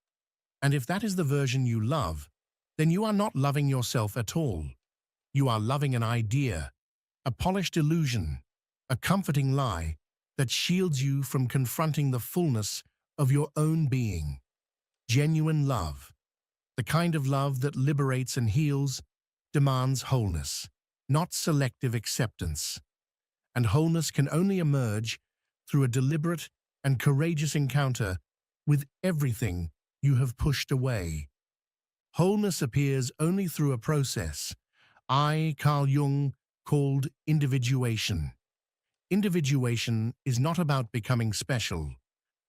Speaker 1: And if that is the version you love, then you are not loving yourself at all. You are loving an idea, a polished illusion, a comforting lie that shields you from confronting the fullness of your own being. Genuine love, the kind of love that liberates and heals, demands wholeness, not selective acceptance. And wholeness can only emerge through a deliberate and courageous encounter with everything you have pushed away. Wholeness appears only through a process Carl Jung called individuation. Individuation is not about becoming special,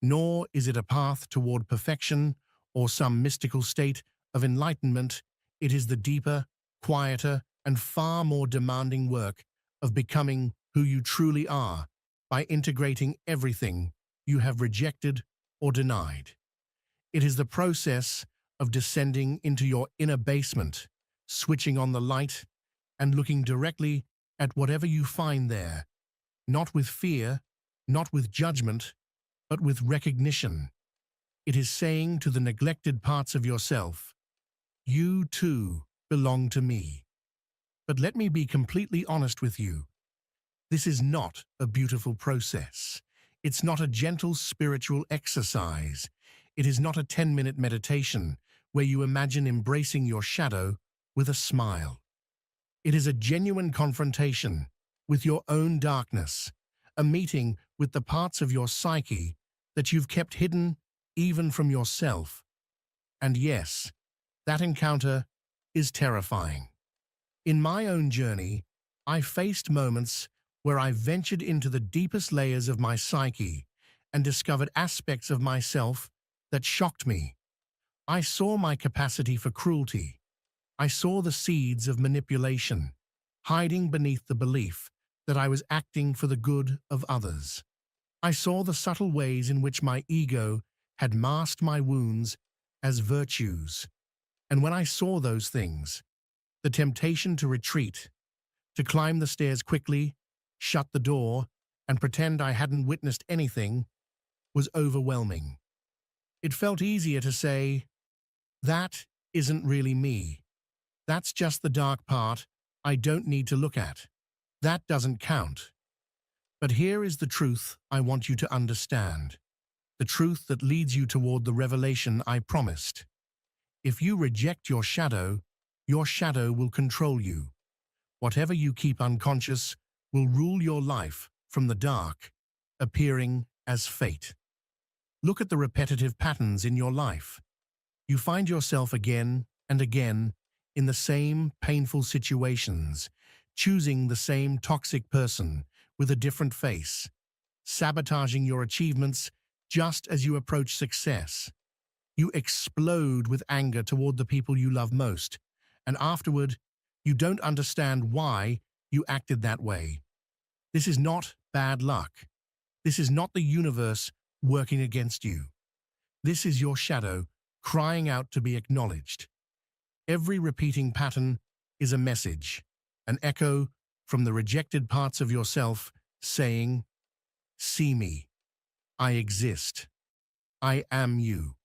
Speaker 1: nor is it a path toward perfection or some mystical state of enlightenment. It is the deeper, quieter, and far more demanding work of becoming who you truly are by integrating everything you have rejected or denied. It is the process of descending into your inner basement, switching on the light, and looking directly at whatever you find there, not with fear, not with judgment, but with recognition. It is saying to the neglected parts of yourself, "You too belong to me." But let me be completely honest with you. This is not a beautiful process. It's not a gentle spiritual exercise. It is not a 10-minute meditation where you imagine embracing your shadow with a smile. It is a genuine confrontation with your own darkness, a meeting with the parts of your psyche that you've kept hidden even from yourself. And yes, that encounter is terrifying. In my own journey, I faced moments where I ventured into the deepest layers of my psyche and discovered aspects of myself that shocked me. I saw my capacity for cruelty. I saw the seeds of manipulation, hiding beneath the belief that I was acting for the good of others. I saw the subtle ways in which my ego had masked my wounds as virtues. And when I saw those things, the temptation to retreat, to climb the stairs quickly, shut the door, and pretend I hadn't witnessed anything, was overwhelming. It felt easier to say, "That isn't really me." That's just the dark part I don't need to look at. That doesn't count. But here is the truth I want you to understand. The truth that leads you toward the revelation I promised. If you reject your shadow will control you. Whatever you keep unconscious will rule your life from the dark, appearing as fate. Look at the repetitive patterns in your life. You find yourself again and again in the same painful situations, choosing the same toxic person with a different face, sabotaging your achievements just as you approach success. You explode with anger toward the people you love most, and afterward, you don't understand why you acted that way. This is not bad luck. This is not the universe working against you. This is your shadow crying out to be acknowledged. Every repeating pattern is a message, an echo from the rejected parts of yourself saying, "See me. I exist. I am you."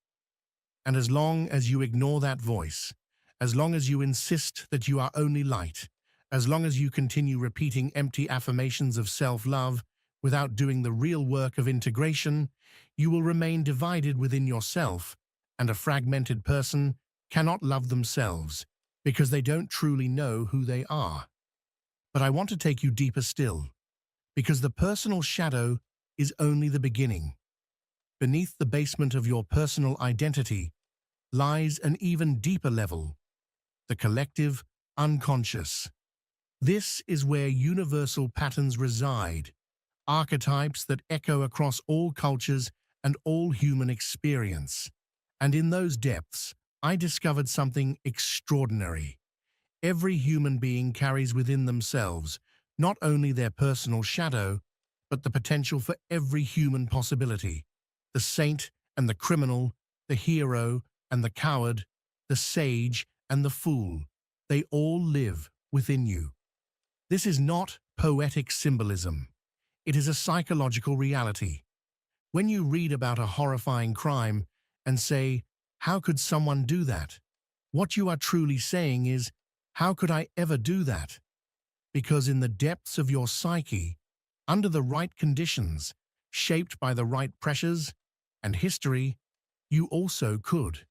Speaker 1: And as long as you ignore that voice, as long as you insist that you are only light, as long as you continue repeating empty affirmations of self-love without doing the real work of integration, you will remain divided within yourself, and a fragmented person cannot love themselves because they don't truly know who they are. But I want to take you deeper still, because the personal shadow is only the beginning. Beneath the basement of your personal identity lies an even deeper level, the collective unconscious. This is where universal patterns reside, archetypes that echo across all cultures and all human experience. And in those depths, I discovered something extraordinary. Every human being carries within themselves not only their personal shadow, but the potential for every human possibility. The saint and the criminal, the hero and the coward, the sage and the fool, they all live within you. This is not poetic symbolism. It is a psychological reality. When you read about a horrifying crime and say, "How could someone do that?" what you are truly saying is, "How could I ever do that?" Because in the depths of your psyche, under the right conditions, shaped by the right pressures and history, you also could.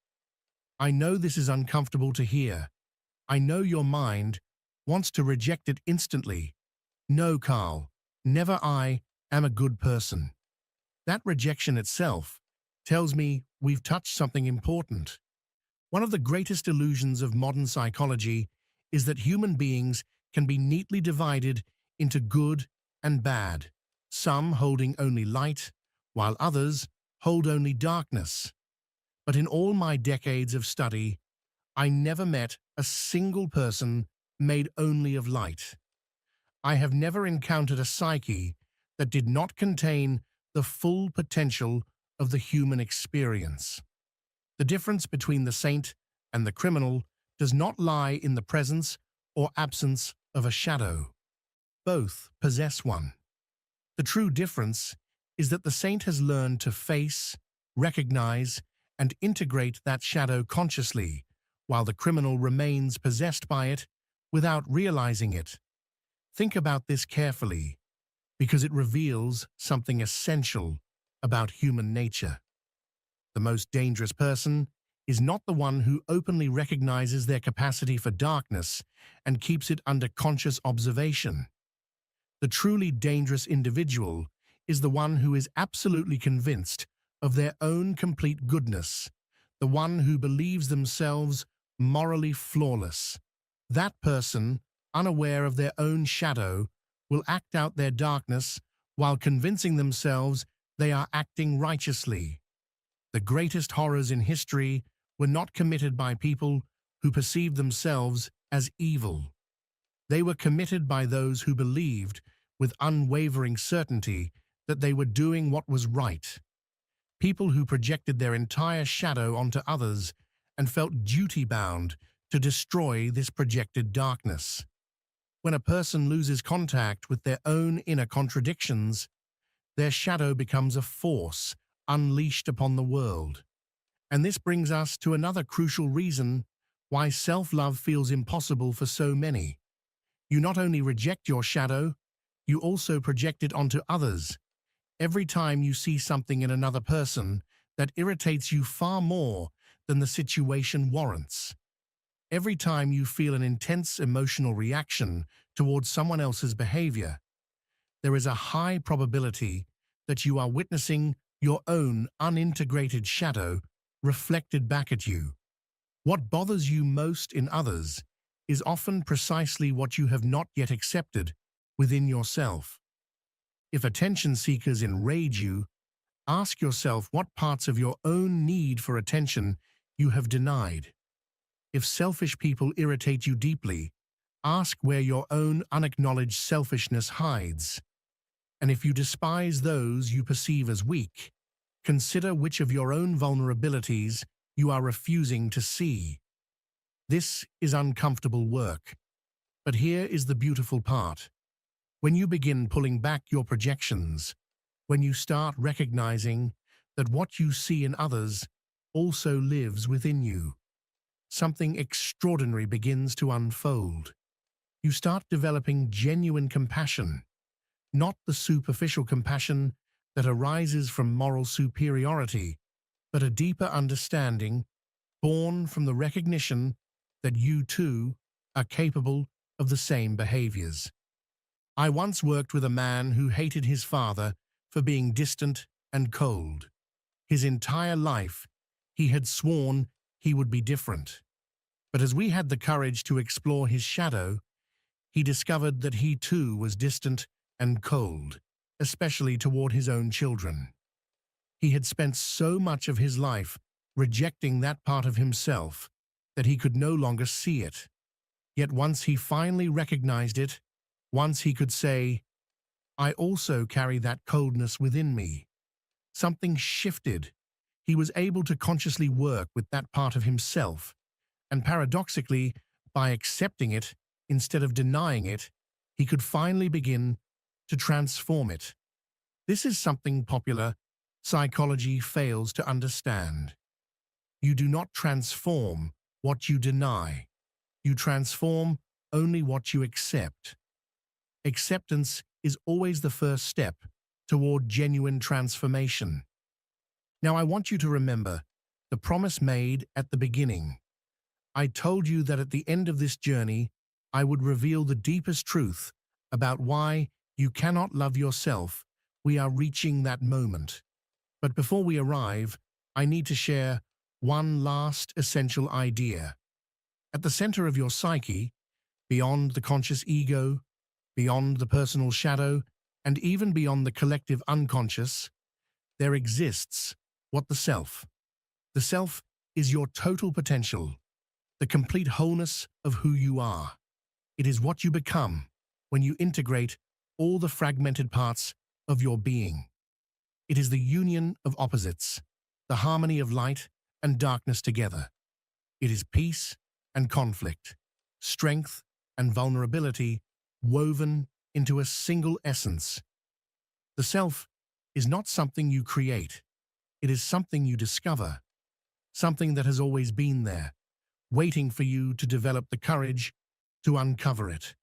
Speaker 1: I know this is uncomfortable to hear. I know your mind wants to reject it instantly. "No, Carl, never. I am a good person." That rejection itself tells me we've touched something important. One of the greatest illusions of modern psychology is that human beings can be neatly divided into good and bad, some holding only light, while others hold only darkness. But in all my decades of study, I never met a single person made only of light. I have never encountered a psyche that did not contain the full potential of the human experience. The difference between the saint and the criminal does not lie in the presence or absence of a shadow. Both possess one. The true difference is that the saint has learned to face, recognize, and integrate that shadow consciously, while the criminal remains possessed by it without realizing it. Think about this carefully, because it reveals something essential about human nature. The most dangerous person is not the one who openly recognizes their capacity for darkness and keeps it under conscious observation. The truly dangerous individual is the one who is absolutely convinced of their own complete goodness, the one who believes themselves morally flawless. That person, unaware of their own shadow, will act out their darkness while convincing themselves they are acting righteously. The greatest horrors in history were not committed by people who perceived themselves as evil. They were committed by those who believed with unwavering certainty that they were doing what was right. People who projected their entire shadow onto others and felt duty-bound to destroy this projected darkness. When a person loses contact with their own inner contradictions, their shadow becomes a force unleashed upon the world. And this brings us to another crucial reason why self-love feels impossible for so many. You not only reject your shadow, you also project it onto others. Every time you see something in another person that irritates you far more than the situation warrants. Every time you feel an intense emotional reaction towards someone else's behavior, there is a high probability that you are witnessing your own unintegrated shadow reflected back at you. What bothers you most in others is often precisely what you have not yet accepted within yourself. If attention seekers enrage you, ask yourself what parts of your own need for attention you have denied. If selfish people irritate you deeply, ask where your own unacknowledged selfishness hides. And if you despise those you perceive as weak, consider which of your own vulnerabilities you are refusing to see. This is uncomfortable work, but here is the beautiful part. When you begin pulling back your projections, when you start recognizing that what you see in others also lives within you, something extraordinary begins to unfold. You start developing genuine compassion, not the superficial compassion that arises from moral superiority, but a deeper understanding born from the recognition that you too are capable of the same behaviors. I once worked with a man who hated his father for being distant and cold. His entire life, he had sworn he would be different. But as we had the courage to explore his shadow, he discovered that he too was distant and cold, especially toward his own children. He had spent so much of his life rejecting that part of himself that he could no longer see it. Yet once he finally recognized it, once he could say, "I also carry that coldness within me," something shifted. He was able to consciously work with that part of himself, and paradoxically, by accepting it instead of denying it, he could finally begin to transform it. This is something popular psychology fails to understand. You do not transform what you deny. You transform only what you accept. Acceptance is always the first step toward genuine transformation. Now I want you to remember the promise made at the beginning. I told you that at the end of this journey, I would reveal the deepest truth about why you cannot love yourself. We are reaching that moment. But before we arrive, I need to share one last essential idea. At the center of your psyche, beyond the conscious ego, beyond the personal shadow, and even beyond the collective unconscious, there exists what the self. The self is your total potential, the complete wholeness of who you are. It is what you become when you integrate all the fragmented parts of your being. It is the union of opposites, the harmony of light and darkness together. It is peace and conflict, strength and vulnerability woven into a single essence. The self is not something you create. It is something you discover, something that has always been there, waiting for you to develop the courage to uncover it.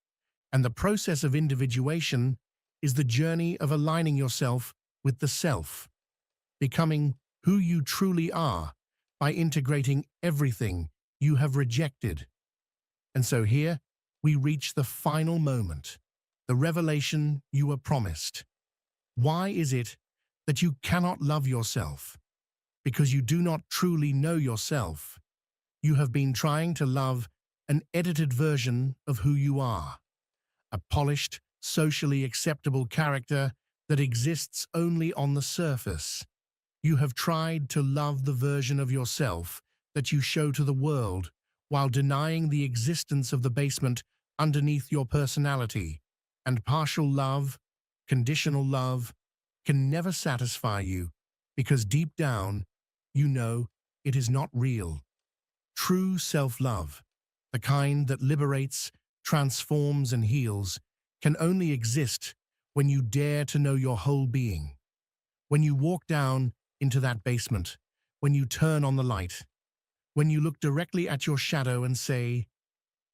Speaker 1: And the process of individuation is the journey of aligning yourself with the self, becoming who you truly are by integrating everything you have rejected. And so here we reach the final moment, the revelation you were promised. Why is it that you cannot love yourself? Because you do not truly know yourself. You have been trying to love an edited version of who you are, a polished, socially acceptable character that exists only on the surface. You have tried to love the version of yourself that you show to the world while denying the existence of the basement underneath your personality. And partial love, conditional love, can never satisfy you because deep down, you know it is not real. True self-love, the kind that liberates, transforms, and heals, can only exist when you dare to know your whole being. When you walk down into that basement, when you turn on the light, when you look directly at your shadow and say,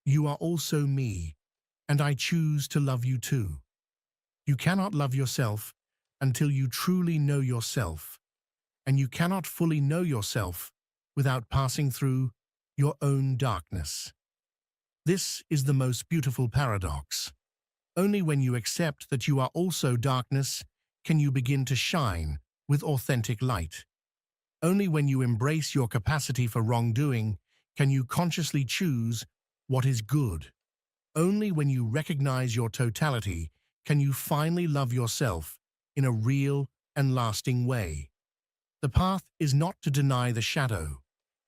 Speaker 1: "You are also me, and I choose to love you too." You cannot love yourself until you truly know yourself, and you cannot fully know yourself without passing through your own darkness. This is the most beautiful paradox. Only when you accept that you are also darkness can you begin to shine with authentic light. Only when you embrace your capacity for wrongdoing can you consciously choose what is good. Only when you recognize your totality can you finally love yourself in a real and lasting way. The path is not to deny the shadow,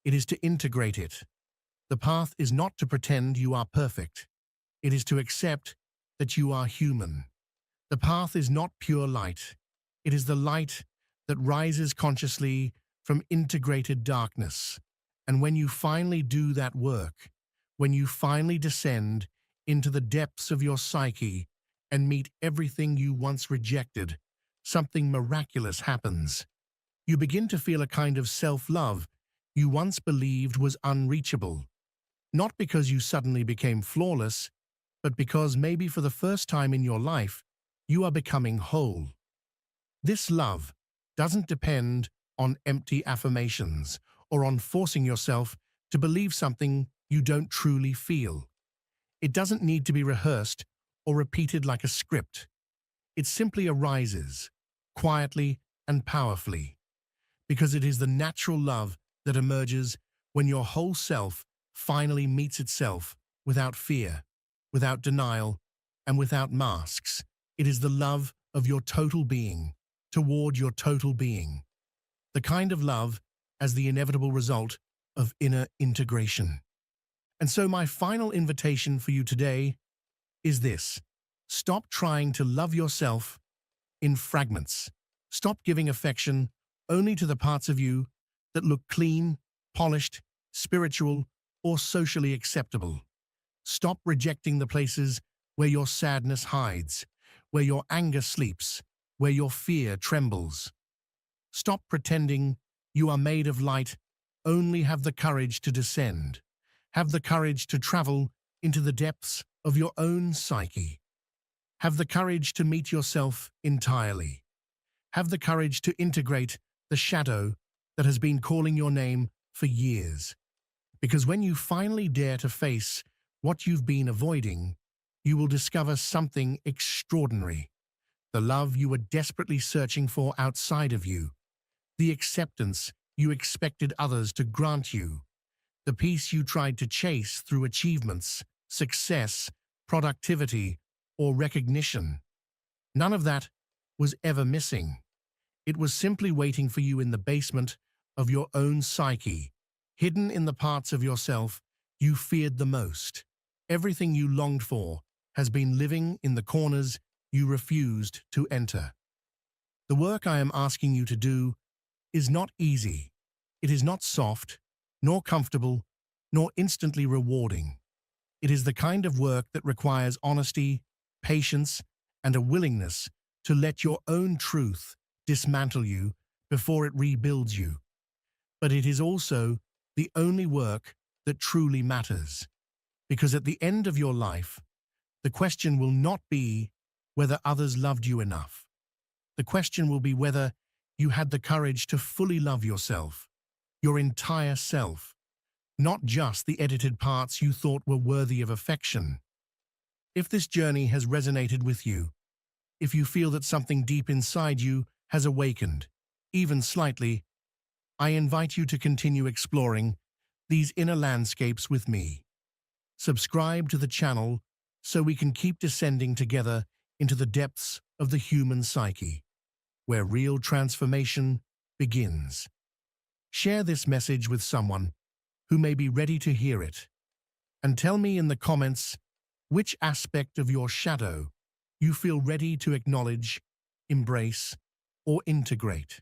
Speaker 1: it is to integrate it. The path is not to pretend you are perfect, it is to accept that you are human. The path is not pure light, it is the light that rises consciously from integrated darkness. And when you finally do that work, when you finally descend into the depths of your psyche and meet everything you once rejected, something miraculous happens. You begin to feel a kind of self-love you once believed was unreachable. Not because you suddenly became flawless, but because maybe for the first time in your life, you are becoming whole. This love doesn't depend on empty affirmations or on forcing yourself to believe something you don't truly feel. It doesn't need to be rehearsed or repeated like a script. It simply arises, quietly and powerfully, because it is the natural love that emerges when your whole self finally meets itself without fear, without denial, and without masks. It is the love of your total being toward your total being. The kind of love as the inevitable result of inner integration. And so my final invitation for you today is this. Stop trying to love yourself in fragments. Stop giving affection only to the parts of you that look clean, polished, spiritual, or socially acceptable. Stop rejecting the places where your sadness hides, where your anger sleeps, where your fear trembles. Stop pretending you are made of light. Only have the courage to descend. Have the courage to travel into the depths of your own psyche. Have the courage to meet yourself entirely. Have the courage to integrate the shadow that has been calling your name for years. Because when you finally dare to face what you've been avoiding, you will discover something extraordinary. The love you were desperately searching for outside of you. The acceptance you expected others to grant you. The peace you tried to chase through achievements, success, productivity, or recognition. None of that was ever missing. It was simply waiting for you in the basement of your own psyche, hidden in the parts of yourself you feared the most. Everything you longed for has been living in the corners you refused to enter. The work I am asking you to do is not easy. It is not soft, nor comfortable, nor instantly rewarding. It is the kind of work that requires honesty, patience, and a willingness to let your own truth dismantle you before it rebuilds you. But it is also the only work that truly matters. Because at the end of your life, the question will not be whether others loved you enough. The question will be whether you had the courage to fully love yourself, your entire self, not just the edited parts you thought were worthy of affection. If this journey has resonated with you, if you feel that something deep inside you has awakened, even slightly, I invite you to continue exploring these inner landscapes with me. Subscribe to the channel so we can keep descending together into the depths of the human psyche, where real transformation begins. Share this message with someone who may be ready to hear it, and tell me in the comments which aspect of your shadow you feel ready to acknowledge, embrace, or integrate.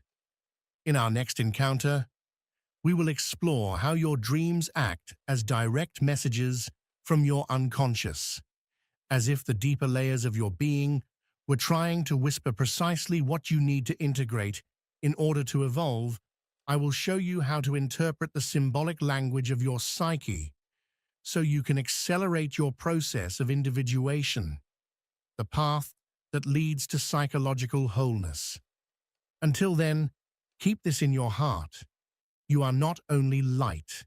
Speaker 1: In our next encounter, we will explore how your dreams act as direct messages from your unconscious, as if the deeper layers of your being were trying to whisper precisely what you need to integrate in order to evolve I will show you how to interpret the symbolic language of your psyche so you can accelerate your process of individuation, the path that leads to psychological wholeness. Until then, keep this in your heart. You are not only light.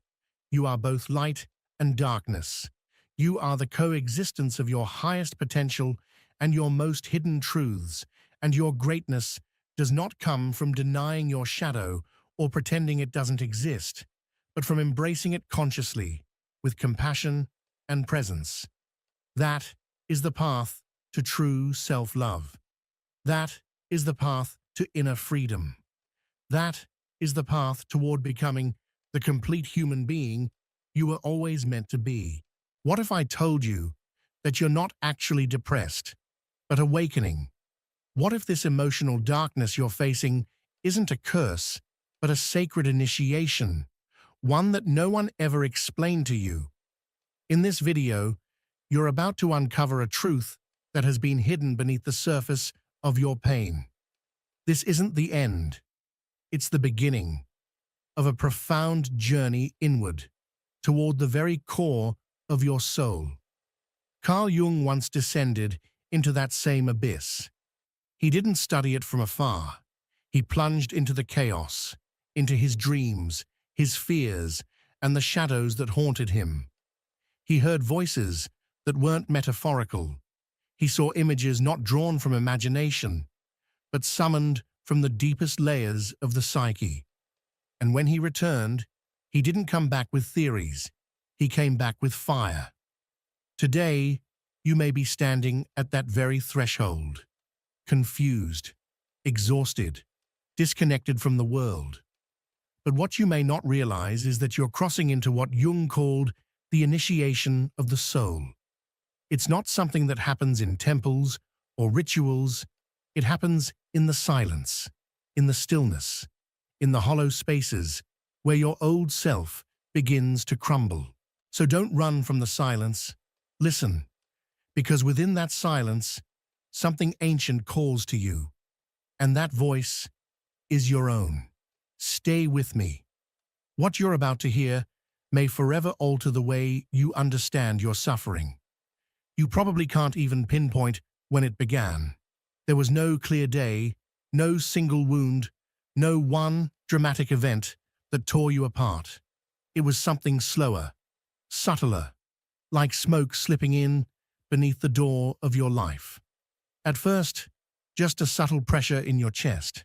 Speaker 1: You are both light and darkness. You are the coexistence of your highest potential and your most hidden truths, and your greatness does not come from denying your shadow or pretending it doesn't exist, but from embracing it consciously, with compassion and presence. That is the path to true self-love. That is the path to inner freedom. That is the path toward becoming the complete human being you were always meant to be. What if I told you that you're not actually depressed, but awakening? What if this emotional darkness you're facing isn't a curse, but a sacred initiation, one that no one ever explained to you? In this video, you're about to uncover a truth that has been hidden beneath the surface of your pain. This isn't the end. It's the beginning of a profound journey inward, toward the very core of your soul. Carl Jung once descended into that same abyss. He didn't study it from afar. He plunged into the chaos, into his dreams, his fears, and the shadows that haunted him. He heard voices that weren't metaphorical. He saw images not drawn from imagination, but summoned from the deepest layers of the psyche. And when he returned, he didn't come back with theories. He came back with fire. Today, you may be standing at that very threshold, confused, exhausted, disconnected from the world. But what you may not realize is that you're crossing into what Jung called the initiation of the soul. It's not something that happens in temples or rituals. It happens in the silence, in the stillness, in the hollow spaces where your old self begins to crumble. So don't run from the silence. Listen, because within that silence, something ancient calls to you, and that voice is your own. Stay with me. What you're about to hear may forever alter the way you understand your suffering. You probably can't even pinpoint when it began. There was no clear day, no single wound, no one dramatic event that tore you apart. It was something slower, subtler, like smoke slipping in beneath the door of your life. At first, just a subtle pressure in your chest.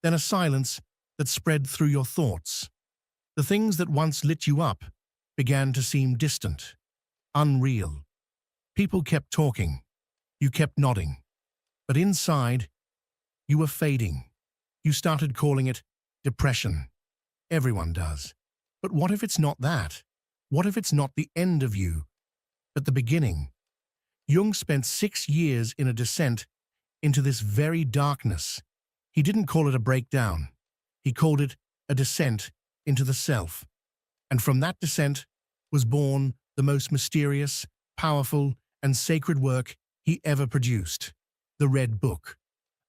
Speaker 1: Then a silence that spread through your thoughts. The things that once lit you up began to seem distant, unreal. People kept talking. You kept nodding. But inside, you were fading. You started calling it depression. Everyone does. But what if it's not that? What if it's not the end of you, but the beginning? Jung spent 6 years in a descent into this very darkness. He didn't call it a breakdown. He called it a descent into the self. And from that descent was born the most mysterious, powerful, and sacred work he ever produced, the Red Book.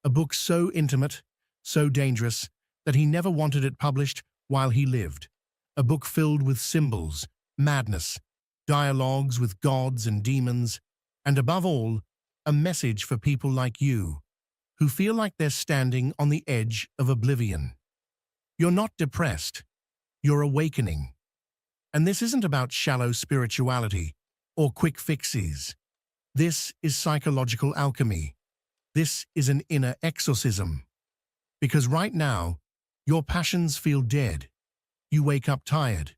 Speaker 1: A book so intimate, so dangerous, that he never wanted it published while he lived. A book filled with symbols, madness, dialogues with gods and demons, and above all, a message for people like you, who feel like they're standing on the edge of oblivion. You're not depressed. You're awakening. And this isn't about shallow spirituality or quick fixes. This is psychological alchemy. This is an inner exorcism. Because right now, your passions feel dead. You wake up tired.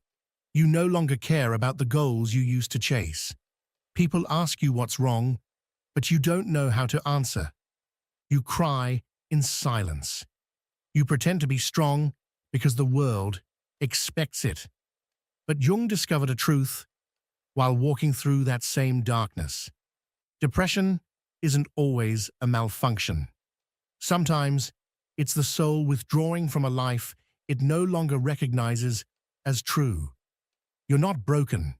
Speaker 1: You no longer care about the goals you used to chase. People ask you what's wrong, but you don't know how to answer. You cry in silence. You pretend to be strong because the world expects it. But Jung discovered a truth while walking through that same darkness. Depression isn't always a malfunction. Sometimes it's the soul withdrawing from a life it no longer recognizes as true. You're not broken.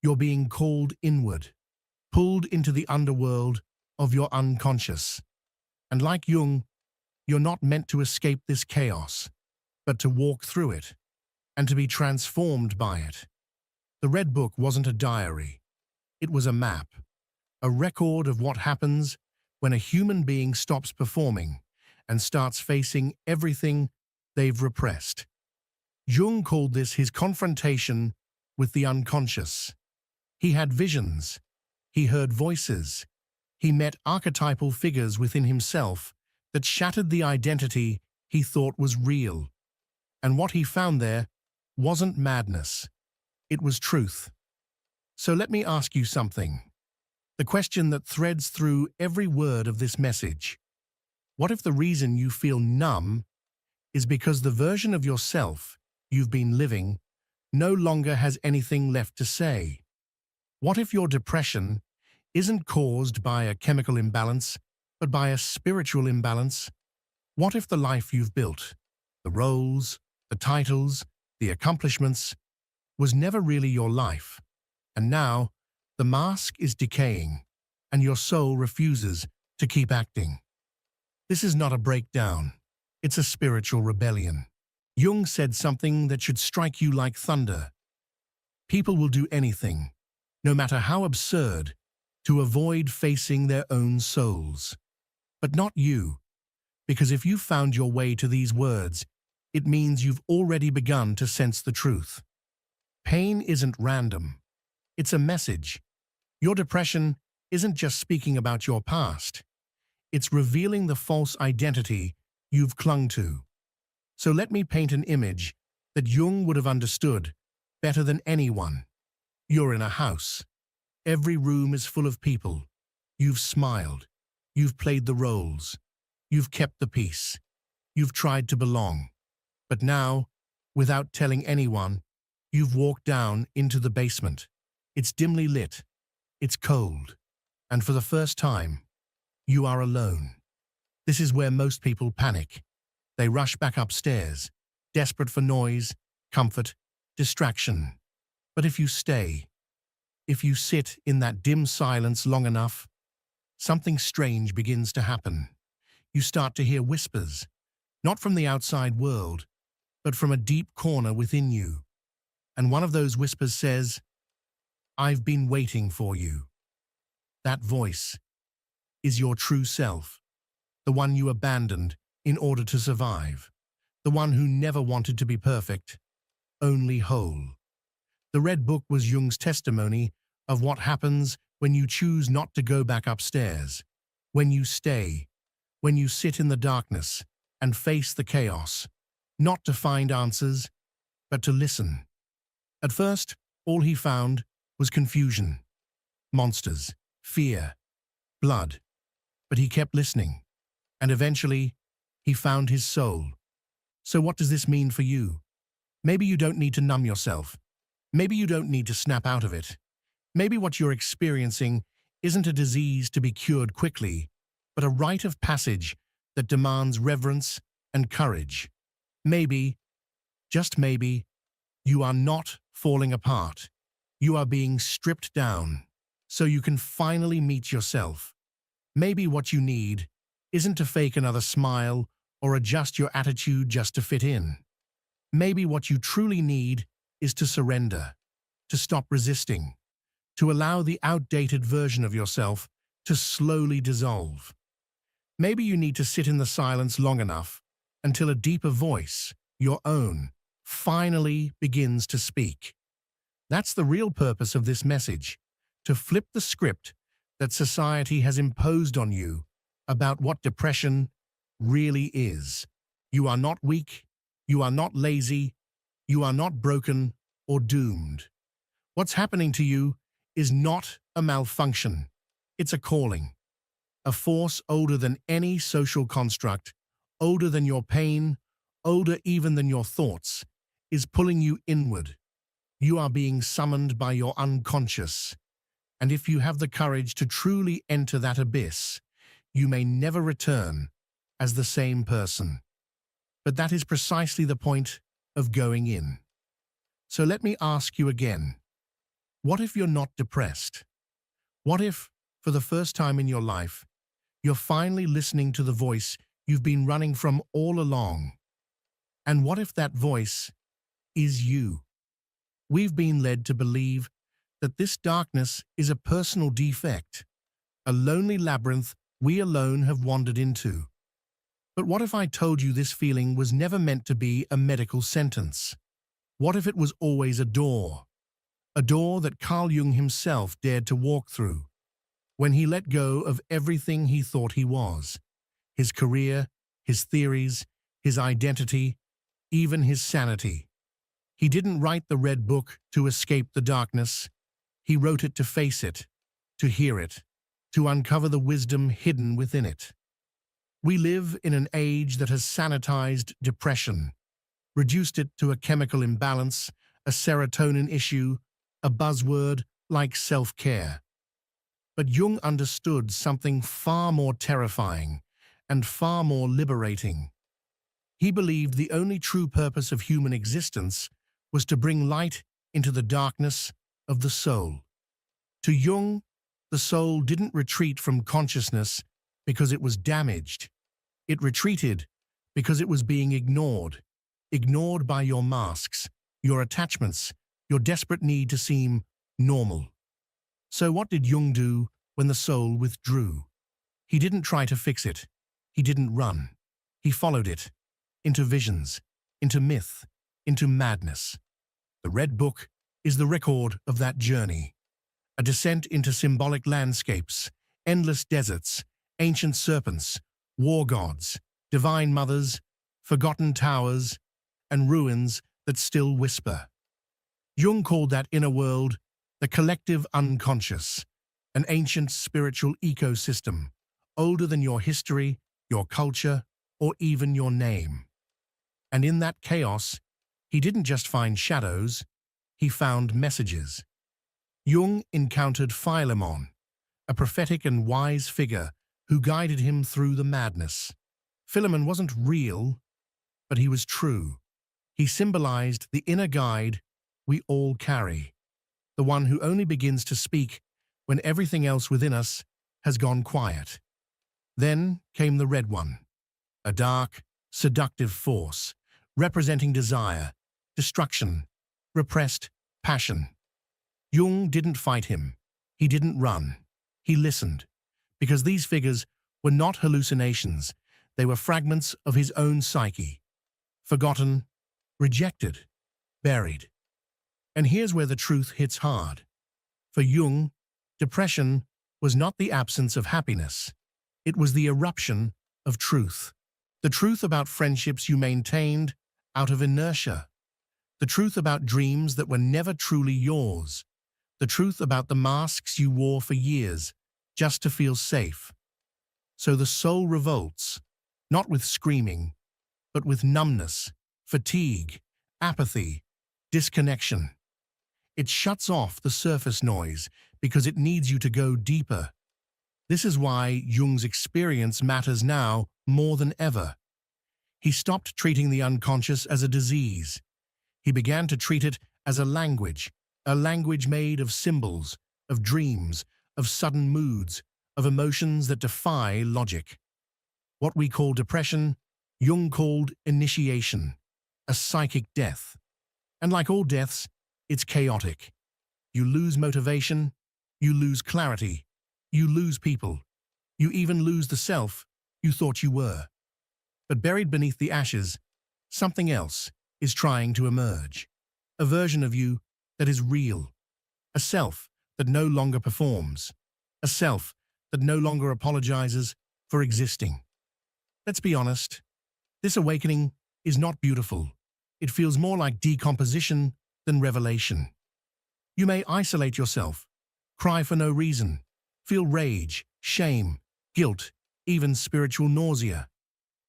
Speaker 1: You're being called inward, pulled into the underworld of your unconscious. And like Jung, you're not meant to escape this chaos. but to walk through it and to be transformed by it. The Red Book wasn't a diary. It was a map, a record of what happens when a human being stops performing and starts facing everything they've repressed. Jung called this his confrontation with the unconscious. He had visions. He heard voices. He met archetypal figures within himself that shattered the identity he thought was real. And what he found there wasn't madness. It was truth. So let me ask you something. The question that threads through every word of this message. What if the reason you feel numb is because the version of yourself you've been living no longer has anything left to say? What if your depression isn't caused by a chemical imbalance, but by a spiritual imbalance? What if the life you've built, the roles, the titles, the accomplishments, was never really your life, and now the mask is decaying, and your soul refuses to keep acting? This is not a breakdown. It's a spiritual rebellion. Jung said something that should strike you like thunder. People will do anything, no matter how absurd, to avoid facing their own souls. But not you, because if you found your way to these words, it means you've already begun to sense the truth. Pain isn't random. It's a message. Your depression isn't just speaking about your past. It's revealing the false identity you've clung to. So let me paint an image that Jung would have understood better than anyone. You're in a house. Every room is full of people. You've smiled. You've played the roles. You've kept the peace. You've tried to belong. But now, without telling anyone, you've walked down into the basement. It's dimly lit. It's cold. And for the first time, you are alone. This is where most people panic. They rush back upstairs, desperate for noise, comfort, distraction. But if you stay, if you sit in that dim silence long enough, something strange begins to happen. You start to hear whispers, not from the outside world, but from a deep corner within you. And one of those whispers says, "I've been waiting for you." That voice is your true self, the one you abandoned in order to survive, the one who never wanted to be perfect, only whole. The Red Book was Jung's testimony of what happens when you choose not to go back upstairs, when you stay, when you sit in the darkness and face the chaos, not to find answers, but to listen. At first, all he found was confusion, monsters, fear, blood. But he kept listening, and eventually, he found his soul. So what does this mean for you? Maybe you don't need to numb yourself. Maybe you don't need to snap out of it. Maybe what you're experiencing isn't a disease to be cured quickly, but a rite of passage that demands reverence and courage. Maybe, just maybe, you are not falling apart. You are being stripped down, so you can finally meet yourself. Maybe what you need isn't to fake another smile or adjust your attitude just to fit in. Maybe what you truly need is to surrender, to stop resisting, to allow the outdated version of yourself to slowly dissolve. Maybe you need to sit in the silence long enough until a deeper voice, your own, finally begins to speak. That's the real purpose of this message, to flip the script that society has imposed on you about what depression really is. You are not weak, you are not lazy, you are not broken or doomed. What's happening to you is not a malfunction. It's a calling, a force older than any social construct, older than your pain, older even than your thoughts, is pulling you inward. You are being summoned by your unconscious. And if you have the courage to truly enter that abyss, you may never return as the same person. But that is precisely the point of going in. So let me ask you again, what if you're not depressed? What if, for the first time in your life, you're finally listening to the voice you've been running from all along? And what if that voice is you? We've been led to believe that this darkness is a personal defect, a lonely labyrinth we alone have wandered into. But what if I told you this feeling was never meant to be a medical sentence? What if it was always a door that Carl Jung himself dared to walk through, when he let go of everything he thought he was, his career, his theories, his identity, even his sanity. He didn't write the Red Book to escape the darkness. He wrote it to face it, to hear it, to uncover the wisdom hidden within it. We live in an age that has sanitized depression, reduced it to a chemical imbalance, a serotonin issue, a buzzword like self-care. But Jung understood something far more terrifying and far more liberating. He believed the only true purpose of human existence was to bring light into the darkness of the soul. To Jung, the soul didn't retreat from consciousness because it was damaged. It retreated because it was being ignored by your masks, your attachments, your desperate need to seem normal. So what did Jung do when the soul withdrew? He didn't try to fix it. He didn't run. He followed it, into visions, into myth, into madness. The Red Book is the record of that journey, a descent into symbolic landscapes, endless deserts, ancient serpents, war gods, divine mothers, forgotten towers, and ruins that still whisper. Jung called that inner world the collective unconscious, an ancient spiritual ecosystem, older than your history, your culture, or even your name. And in that chaos, he didn't just find shadows, he found messages. Jung encountered Philemon, a prophetic and wise figure who guided him through the madness. Philemon wasn't real, but he was true. He symbolized the inner guide we all carry, the one who only begins to speak when everything else within us has gone quiet. Then came the Red One, a dark, seductive force, representing desire, destruction, repressed passion. Jung didn't fight him. He didn't run. He listened, because these figures were not hallucinations. They were fragments of his own psyche, forgotten, rejected, buried. And here's where the truth hits hard. For Jung, depression was not the absence of happiness. It was the eruption of truth. The truth about friendships you maintained out of inertia. The truth about dreams that were never truly yours. The truth about the masks you wore for years just to feel safe. So the soul revolts, not with screaming, but with numbness, fatigue, apathy, disconnection. It shuts off the surface noise because it needs you to go deeper. This is why Jung's experience matters now more than ever. He stopped treating the unconscious as a disease. He began to treat it as a language made of symbols, of dreams, of sudden moods, of emotions that defy logic. What we call depression, Jung called initiation, a psychic death. And like all deaths, it's chaotic. You lose motivation, you lose clarity, you lose people, you even lose the self you thought you were. But buried beneath the ashes, something else is trying to emerge. A version of you that is real. A self that no longer performs. A self that no longer apologizes for existing. Let's be honest, this awakening is not beautiful. It feels more like decomposition than revelation. You may isolate yourself, cry for no reason, feel rage, shame, guilt, even spiritual nausea.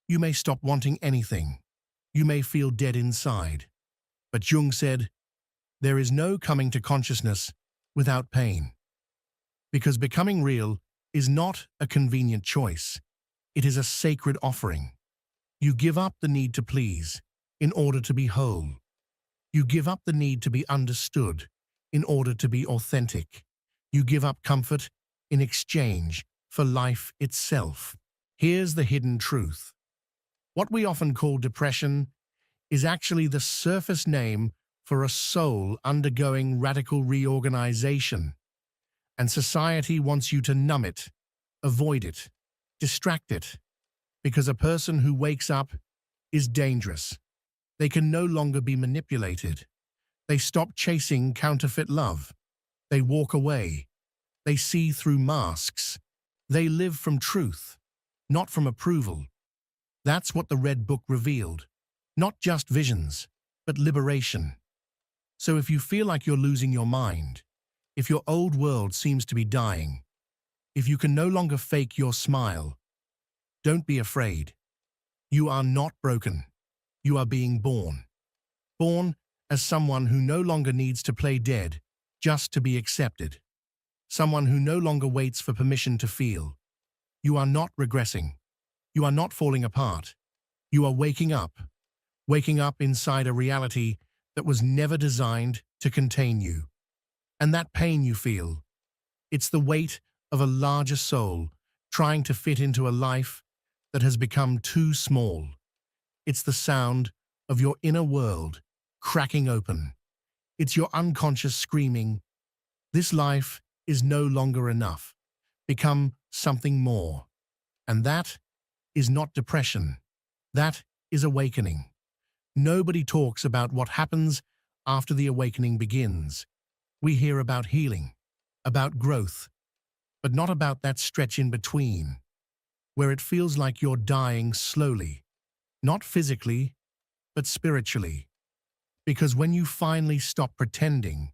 Speaker 1: You may stop wanting anything. You may feel dead inside. But Jung said, there is no coming to consciousness without pain. Because becoming real is not a convenient choice. It is a sacred offering. You give up the need to please in order to be whole. You give up the need to be understood in order to be authentic. You give up comfort in exchange for life itself. Here's the hidden truth. What we often call depression is actually the surface name for a soul undergoing radical reorganization. And society wants you to numb it, avoid it, distract it, because a person who wakes up is dangerous. They can no longer be manipulated. They stop chasing counterfeit love. They walk away. They see through masks. They live from truth, not from approval. That's what the Red Book revealed. Not just visions, but liberation. So if you feel like you're losing your mind, if your old world seems to be dying, if you can no longer fake your smile, don't be afraid. You are not broken. You are being born. Born as someone who no longer needs to play dead just to be accepted. Someone who no longer waits for permission to feel. You are not regressing. You are not falling apart. You are waking up inside a reality that was never designed to contain you. And that pain you feel, it's the weight of a larger soul trying to fit into a life that has become too small. It's the sound of your inner world cracking open. It's your unconscious screaming, "This life is no longer enough. Become something more." And that is not depression. That is awakening. Nobody talks about what happens after the awakening begins. We hear about healing, about growth, but not about that stretch in between, where it feels like you're dying slowly, not physically, but spiritually. Because when you finally stop pretending,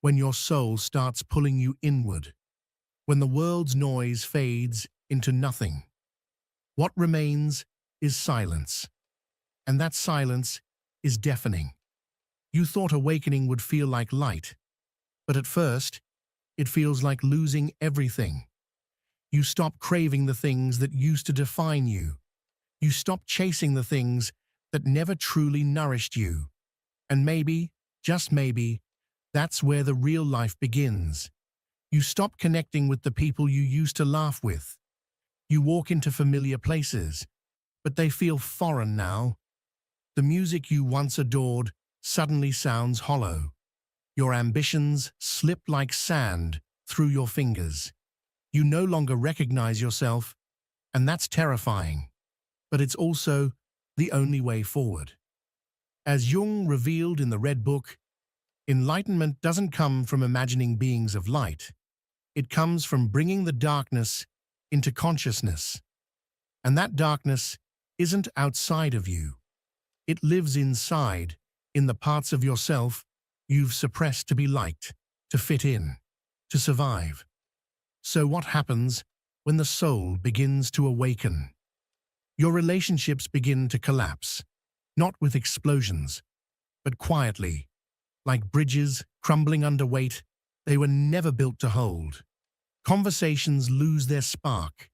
Speaker 1: when your soul starts pulling you inward, when the world's noise fades into nothing, what remains is silence. And that silence is deafening. You thought awakening would feel like light, but at first, it feels like losing everything. You stop craving the things that used to define you. You stop chasing the things that never truly nourished you. And maybe, just maybe, that's where the real life begins. You stop connecting with the people you used to laugh with. You walk into familiar places, but they feel foreign now. The music you once adored suddenly sounds hollow. Your ambitions slip like sand through your fingers. You no longer recognize yourself, and that's terrifying. But it's also the only way forward. As Jung revealed in the Red Book, enlightenment doesn't come from imagining beings of light. It comes from bringing the darkness into consciousness. And that darkness isn't outside of you. It lives inside, in the parts of yourself you've suppressed to be liked, to fit in, to survive. So what happens when the soul begins to awaken? Your relationships begin to collapse, not with explosions, but quietly, like bridges crumbling under weight they were never built to hold. Conversations lose their spark.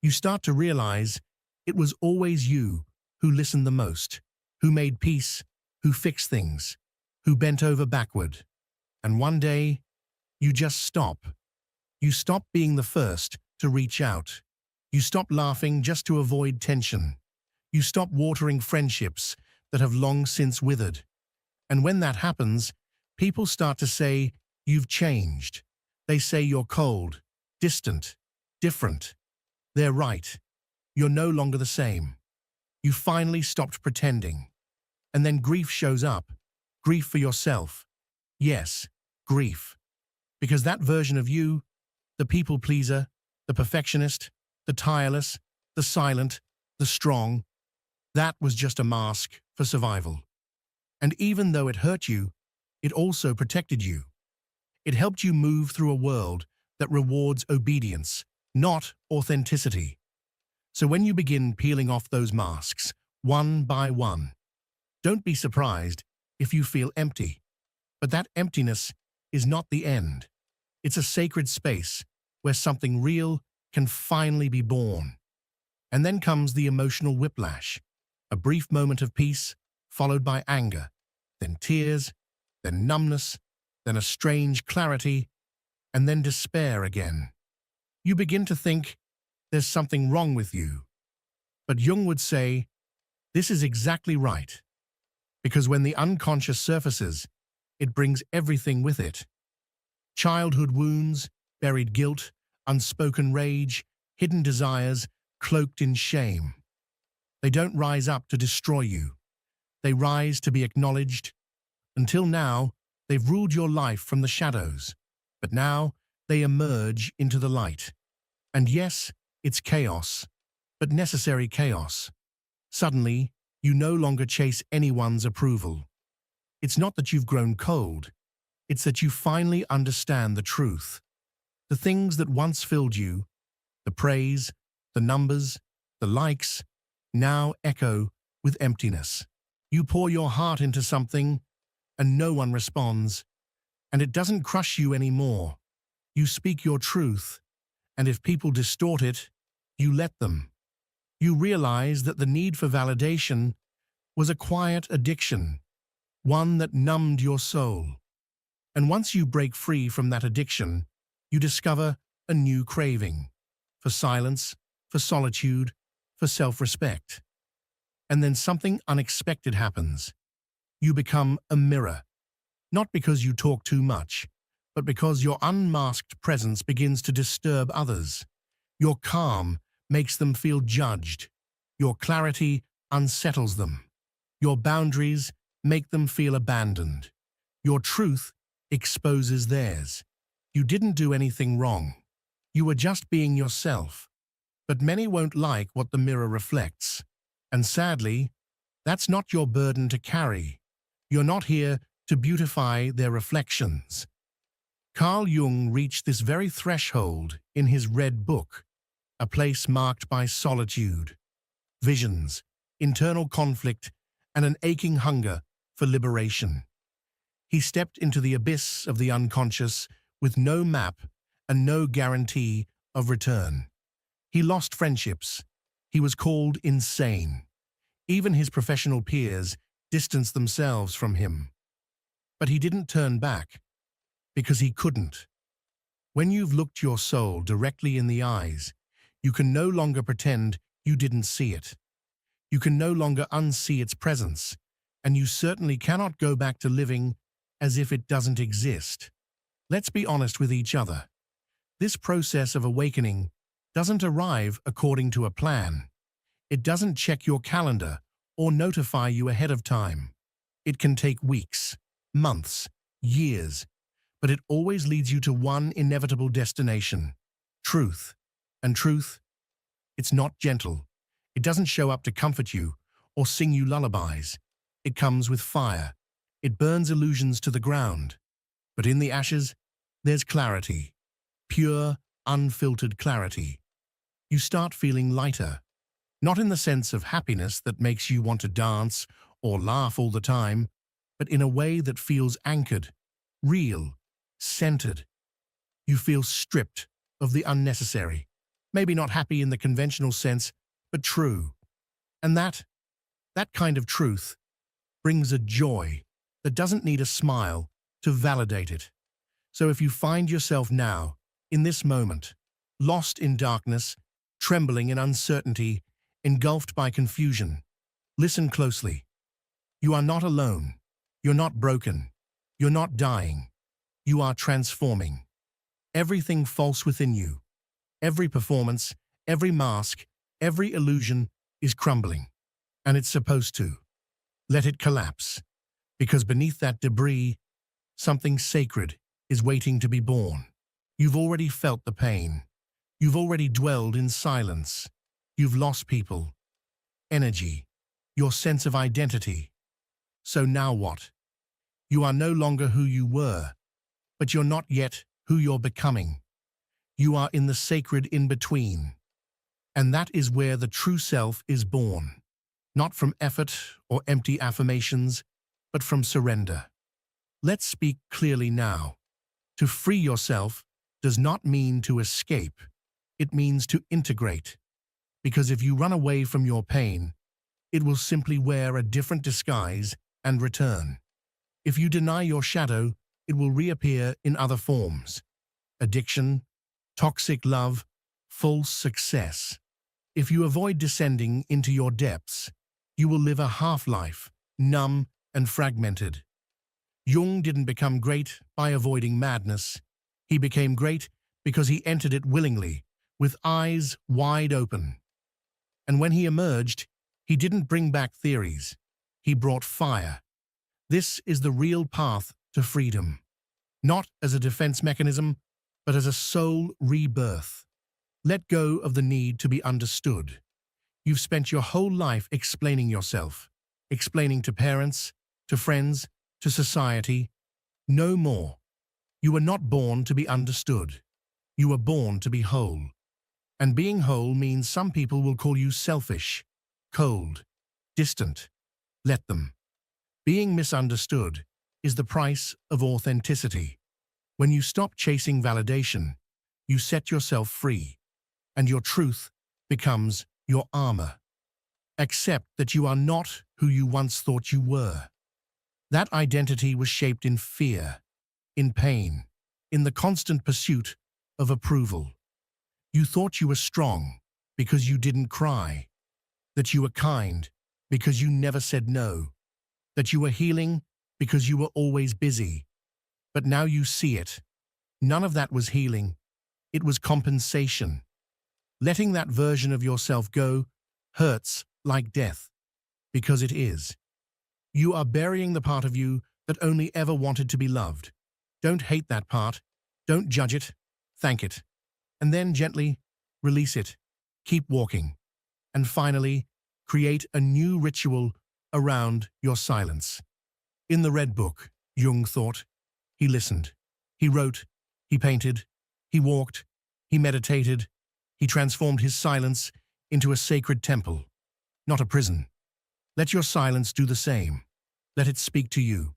Speaker 1: You start to realize it was always you who listened the most, who made peace, who fixed things, who bent over backward. And one day, you just stop. You stop being the first to reach out. You stop laughing just to avoid tension. You stop watering friendships that have long since withered. And when that happens, people start to say, "You've changed." They say you're cold, distant, different. They're right. You're no longer the same. You finally stopped pretending. And then grief shows up. Grief for yourself. Yes, grief. Because that version of you, the people pleaser, the perfectionist, the tireless, the silent, the strong, that was just a mask for survival. And even though it hurt you, it also protected you. It helped you move through a world that rewards obedience, not authenticity. So when you begin peeling off those masks, one by one, don't be surprised if you feel empty. But that emptiness is not the end. It's a sacred space where something real can finally be born. And then comes the emotional whiplash, a brief moment of peace, followed by anger, then tears, then numbness, then a strange clarity, and then despair again. You begin to think there's something wrong with you. But Jung would say, this is exactly right. Because when the unconscious surfaces, it brings everything with it. Childhood wounds, buried guilt, unspoken rage, hidden desires, cloaked in shame. They don't rise up to destroy you. They rise to be acknowledged. Until now, they've ruled your life from the shadows. But now, they emerge into the light. And yes, it's chaos, but necessary chaos. Suddenly, you no longer chase anyone's approval. It's not that you've grown cold. It's that you finally understand the truth. The things that once filled you, the praise, the numbers, the likes, now echo with emptiness. You pour your heart into something, and no one responds, and it doesn't crush you anymore. You speak your truth, and if people distort it, you let them. You realize that the need for validation was a quiet addiction, one that numbed your soul. And once you break free from that addiction, you discover a new craving for silence, for solitude, for self-respect. And then something unexpected happens. You become a mirror, not because you talk too much, but because your unmasked presence begins to disturb others. Your calm makes them feel judged. Your clarity unsettles them. Your boundaries make them feel abandoned. Your truth exposes theirs. You didn't do anything wrong. You were just being yourself. But many won't like what the mirror reflects. And sadly, that's not your burden to carry. You're not here to beautify their reflections. Carl Jung reached this very threshold in his Red Book, a place marked by solitude, visions, internal conflict, and an aching hunger for liberation. He stepped into the abyss of the unconscious with no map and no guarantee of return. He lost friendships. He was called insane. Even his professional peers distanced themselves from him. But he didn't turn back, because he couldn't. When you've looked your soul directly in the eyes, you can no longer pretend you didn't see it. You can no longer unsee its presence, and you certainly cannot go back to living as if it doesn't exist. Let's be honest with each other. This process of awakening doesn't arrive according to a plan. It doesn't check your calendar or notify you ahead of time. It can take weeks, months, years, but it always leads you to one inevitable destination: truth. And truth, it's not gentle. It doesn't show up to comfort you or sing you lullabies. It comes with fire. It burns illusions to the ground. But in the ashes, there's clarity. Pure, unfiltered clarity. You start feeling lighter. Not in the sense of happiness that makes you want to dance or laugh all the time, but in a way that feels anchored, real, centered. You feel stripped of the unnecessary. Maybe not happy in the conventional sense, but true. And that kind of truth brings a joy that doesn't need a smile to validate it. So if you find yourself now, in this moment, lost in darkness, trembling in uncertainty, engulfed by confusion, listen closely. You are not alone. You're not broken. You're not dying. You are transforming. Everything false within you, every performance, every mask, every illusion is crumbling. And it's supposed to. Let it collapse. Because beneath that debris, something sacred is waiting to be born. You've already felt the pain. You've already dwelled in silence. You've lost people, energy, your sense of identity. So now what? You are no longer who you were, but you're not yet who you're becoming. You are in the sacred in-between. And that is where the true self is born. Not from effort or empty affirmations, but from surrender. Let's speak clearly now. To free yourself does not mean to escape. It means to integrate. Because if you run away from your pain, it will simply wear a different disguise and return. If you deny your shadow, it will reappear in other forms. Addiction, toxic love, false success. If you avoid descending into your depths, you will live a half-life, numb and fragmented. Jung didn't become great by avoiding madness. He became great because he entered it willingly, with eyes wide open. And when he emerged, he didn't bring back theories. He brought fire. This is the real path to freedom. Not as a defense mechanism, but as a soul rebirth. Let go of the need to be understood. You've spent your whole life explaining yourself, explaining to parents, to friends, to society. No more. You were not born to be understood. You were born to be whole. And being whole means some people will call you selfish, cold, distant. Let them. Being misunderstood is the price of authenticity. When you stop chasing validation, you set yourself free, and your truth becomes your armor. Accept that you are not who you once thought you were. That identity was shaped in fear, in pain, in the constant pursuit of approval. You thought you were strong because you didn't cry, that you were kind because you never said no, that you were healing because you were always busy. But now you see it. None of that was healing. It was compensation. Letting that version of yourself go hurts like death, because it is. You are burying the part of you that only ever wanted to be loved. Don't hate that part. Don't judge it. Thank it. And then gently release it. Keep walking. And finally, create a new ritual around your silence. In the Red Book, Jung thought. He listened. He wrote. He painted. He walked. He meditated. He transformed his silence into a sacred temple, not a prison. Let your silence do the same. Let it speak to you.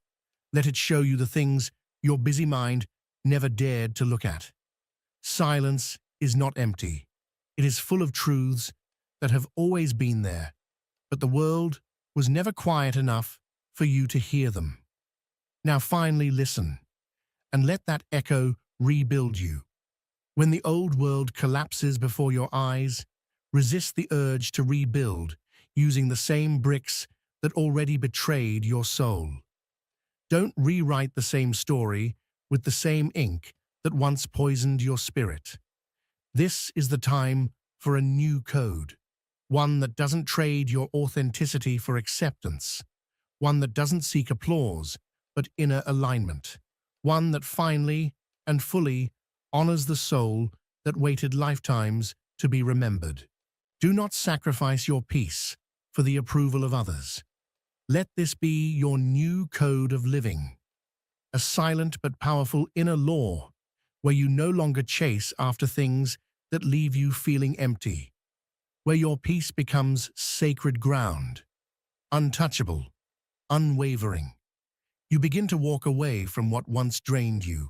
Speaker 1: Let it show you the things your busy mind never dared to look at. Silence is not empty. It is full of truths that have always been there, but the world was never quiet enough for you to hear them. Now finally listen, and let that echo rebuild you. When the old world collapses before your eyes, resist the urge to rebuild using the same bricks that already betrayed your soul. Don't rewrite the same story with the same ink that once poisoned your spirit. This is the time for a new code, one that doesn't trade your authenticity for acceptance, one that doesn't seek applause but inner alignment, one that finally and fully honors the soul that waited lifetimes to be remembered. Do not sacrifice your peace for the approval of others. Let this be your new code of living, a silent but powerful inner law where you no longer chase after things that leave you feeling empty, where your peace becomes sacred ground, untouchable, unwavering. You begin to walk away from what once drained you,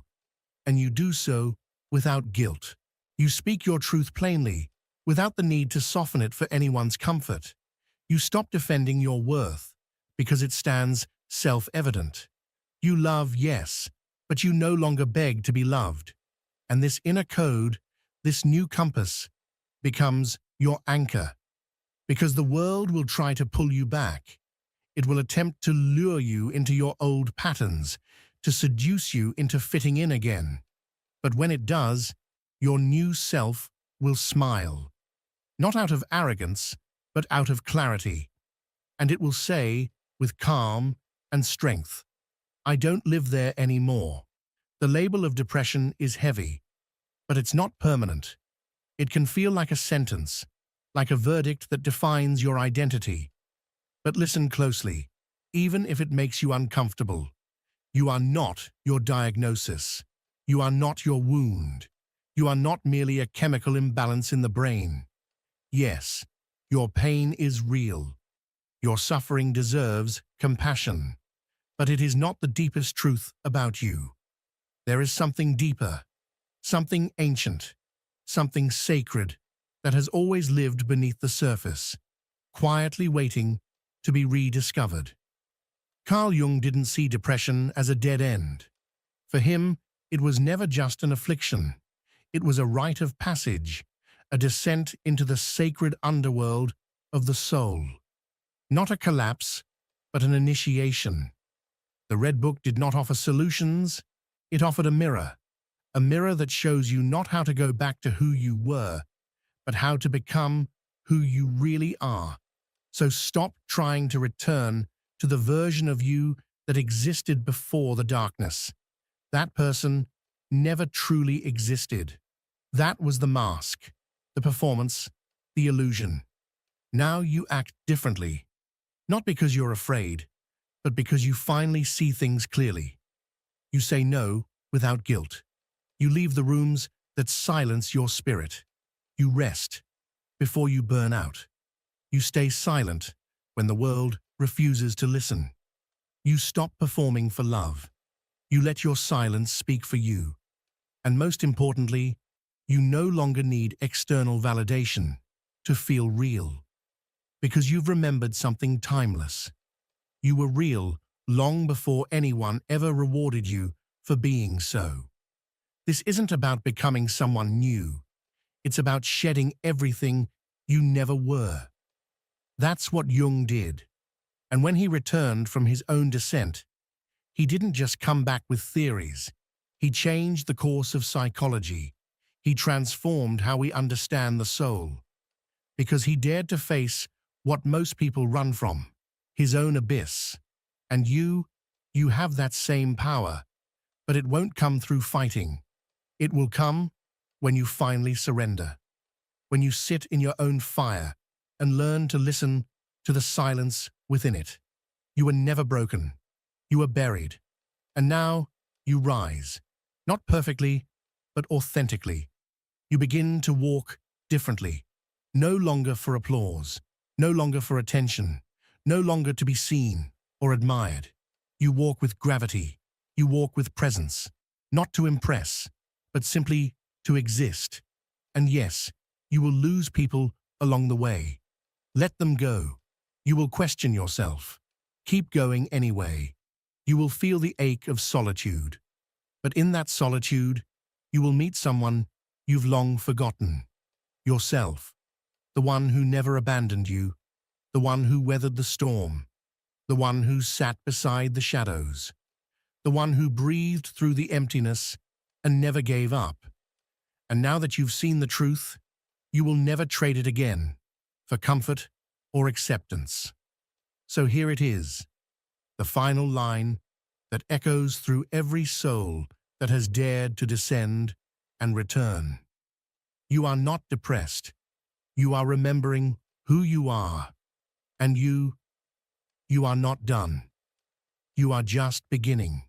Speaker 1: and you do so without guilt. You speak your truth plainly, without the need to soften it for anyone's comfort. You stop defending your worth because it stands self-evident. You love, yes, but you no longer beg to be loved. And this inner code, this new compass, becomes your anchor. Because the world will try to pull you back. It will attempt to lure you into your old patterns, to seduce you into fitting in again. But when it does, your new self will smile. Not out of arrogance, but out of clarity. And it will say, with calm and strength, I don't live there anymore. The label of depression is heavy, but it's not permanent. It can feel like a sentence, like a verdict that defines your identity. But listen closely, even if it makes you uncomfortable. You are not your diagnosis. You are not your wound. You are not merely a chemical imbalance in the brain. Yes, your pain is real. Your suffering deserves compassion. But it is not the deepest truth about you. There is something deeper, something ancient, something sacred that has always lived beneath the surface, quietly waiting to be rediscovered. Carl Jung didn't see depression as a dead end. For him, it was never just an affliction. It was a rite of passage, a descent into the sacred underworld of the soul. Not a collapse, but an initiation. The Red Book did not offer solutions, it offered a mirror that shows you not how to go back to who you were, but how to become who you really are. So stop trying to return to the version of you that existed before the darkness. That person never truly existed. That was the mask, the performance, the illusion. Now you act differently, not because you're afraid, but because you finally see things clearly. You say no without guilt. You leave the rooms that silence your spirit. You rest before you burn out. You stay silent when the world refuses to listen. You stop performing for love. You let your silence speak for you. And most importantly, you no longer need external validation to feel real. Because you've remembered something timeless. You were real long before anyone ever rewarded you for being so. This isn't about becoming someone new. It's about shedding everything you never were. That's what Jung did. And when he returned from his own descent, he didn't just come back with theories. He changed the course of psychology. He transformed how we understand the soul. Because he dared to face what most people run from, his own abyss. And you have that same power, but it won't come through fighting. It will come when you finally surrender, when you sit in your own fire and learn to listen to the silence within it. You were never broken. You were buried. And now you rise, not perfectly, but authentically. You begin to walk differently, no longer for applause, no longer for attention, no longer to be seen or admired. You walk with gravity. You walk with presence, not to impress, but simply to exist. And yes, you will lose people along the way. Let them go. You will question yourself. Keep going anyway. You will feel the ache of solitude. But in that solitude, you will meet someone you've long forgotten. Yourself. The one who never abandoned you. The one who weathered the storm. The one who sat beside the shadows. The one who breathed through the emptiness and never gave up. And now that you've seen the truth, you will never trade it again for comfort or acceptance. So here it is, the final line that echoes through every soul that has dared to descend and return. You are not depressed. You are remembering who you are. And you are not done. You are just beginning.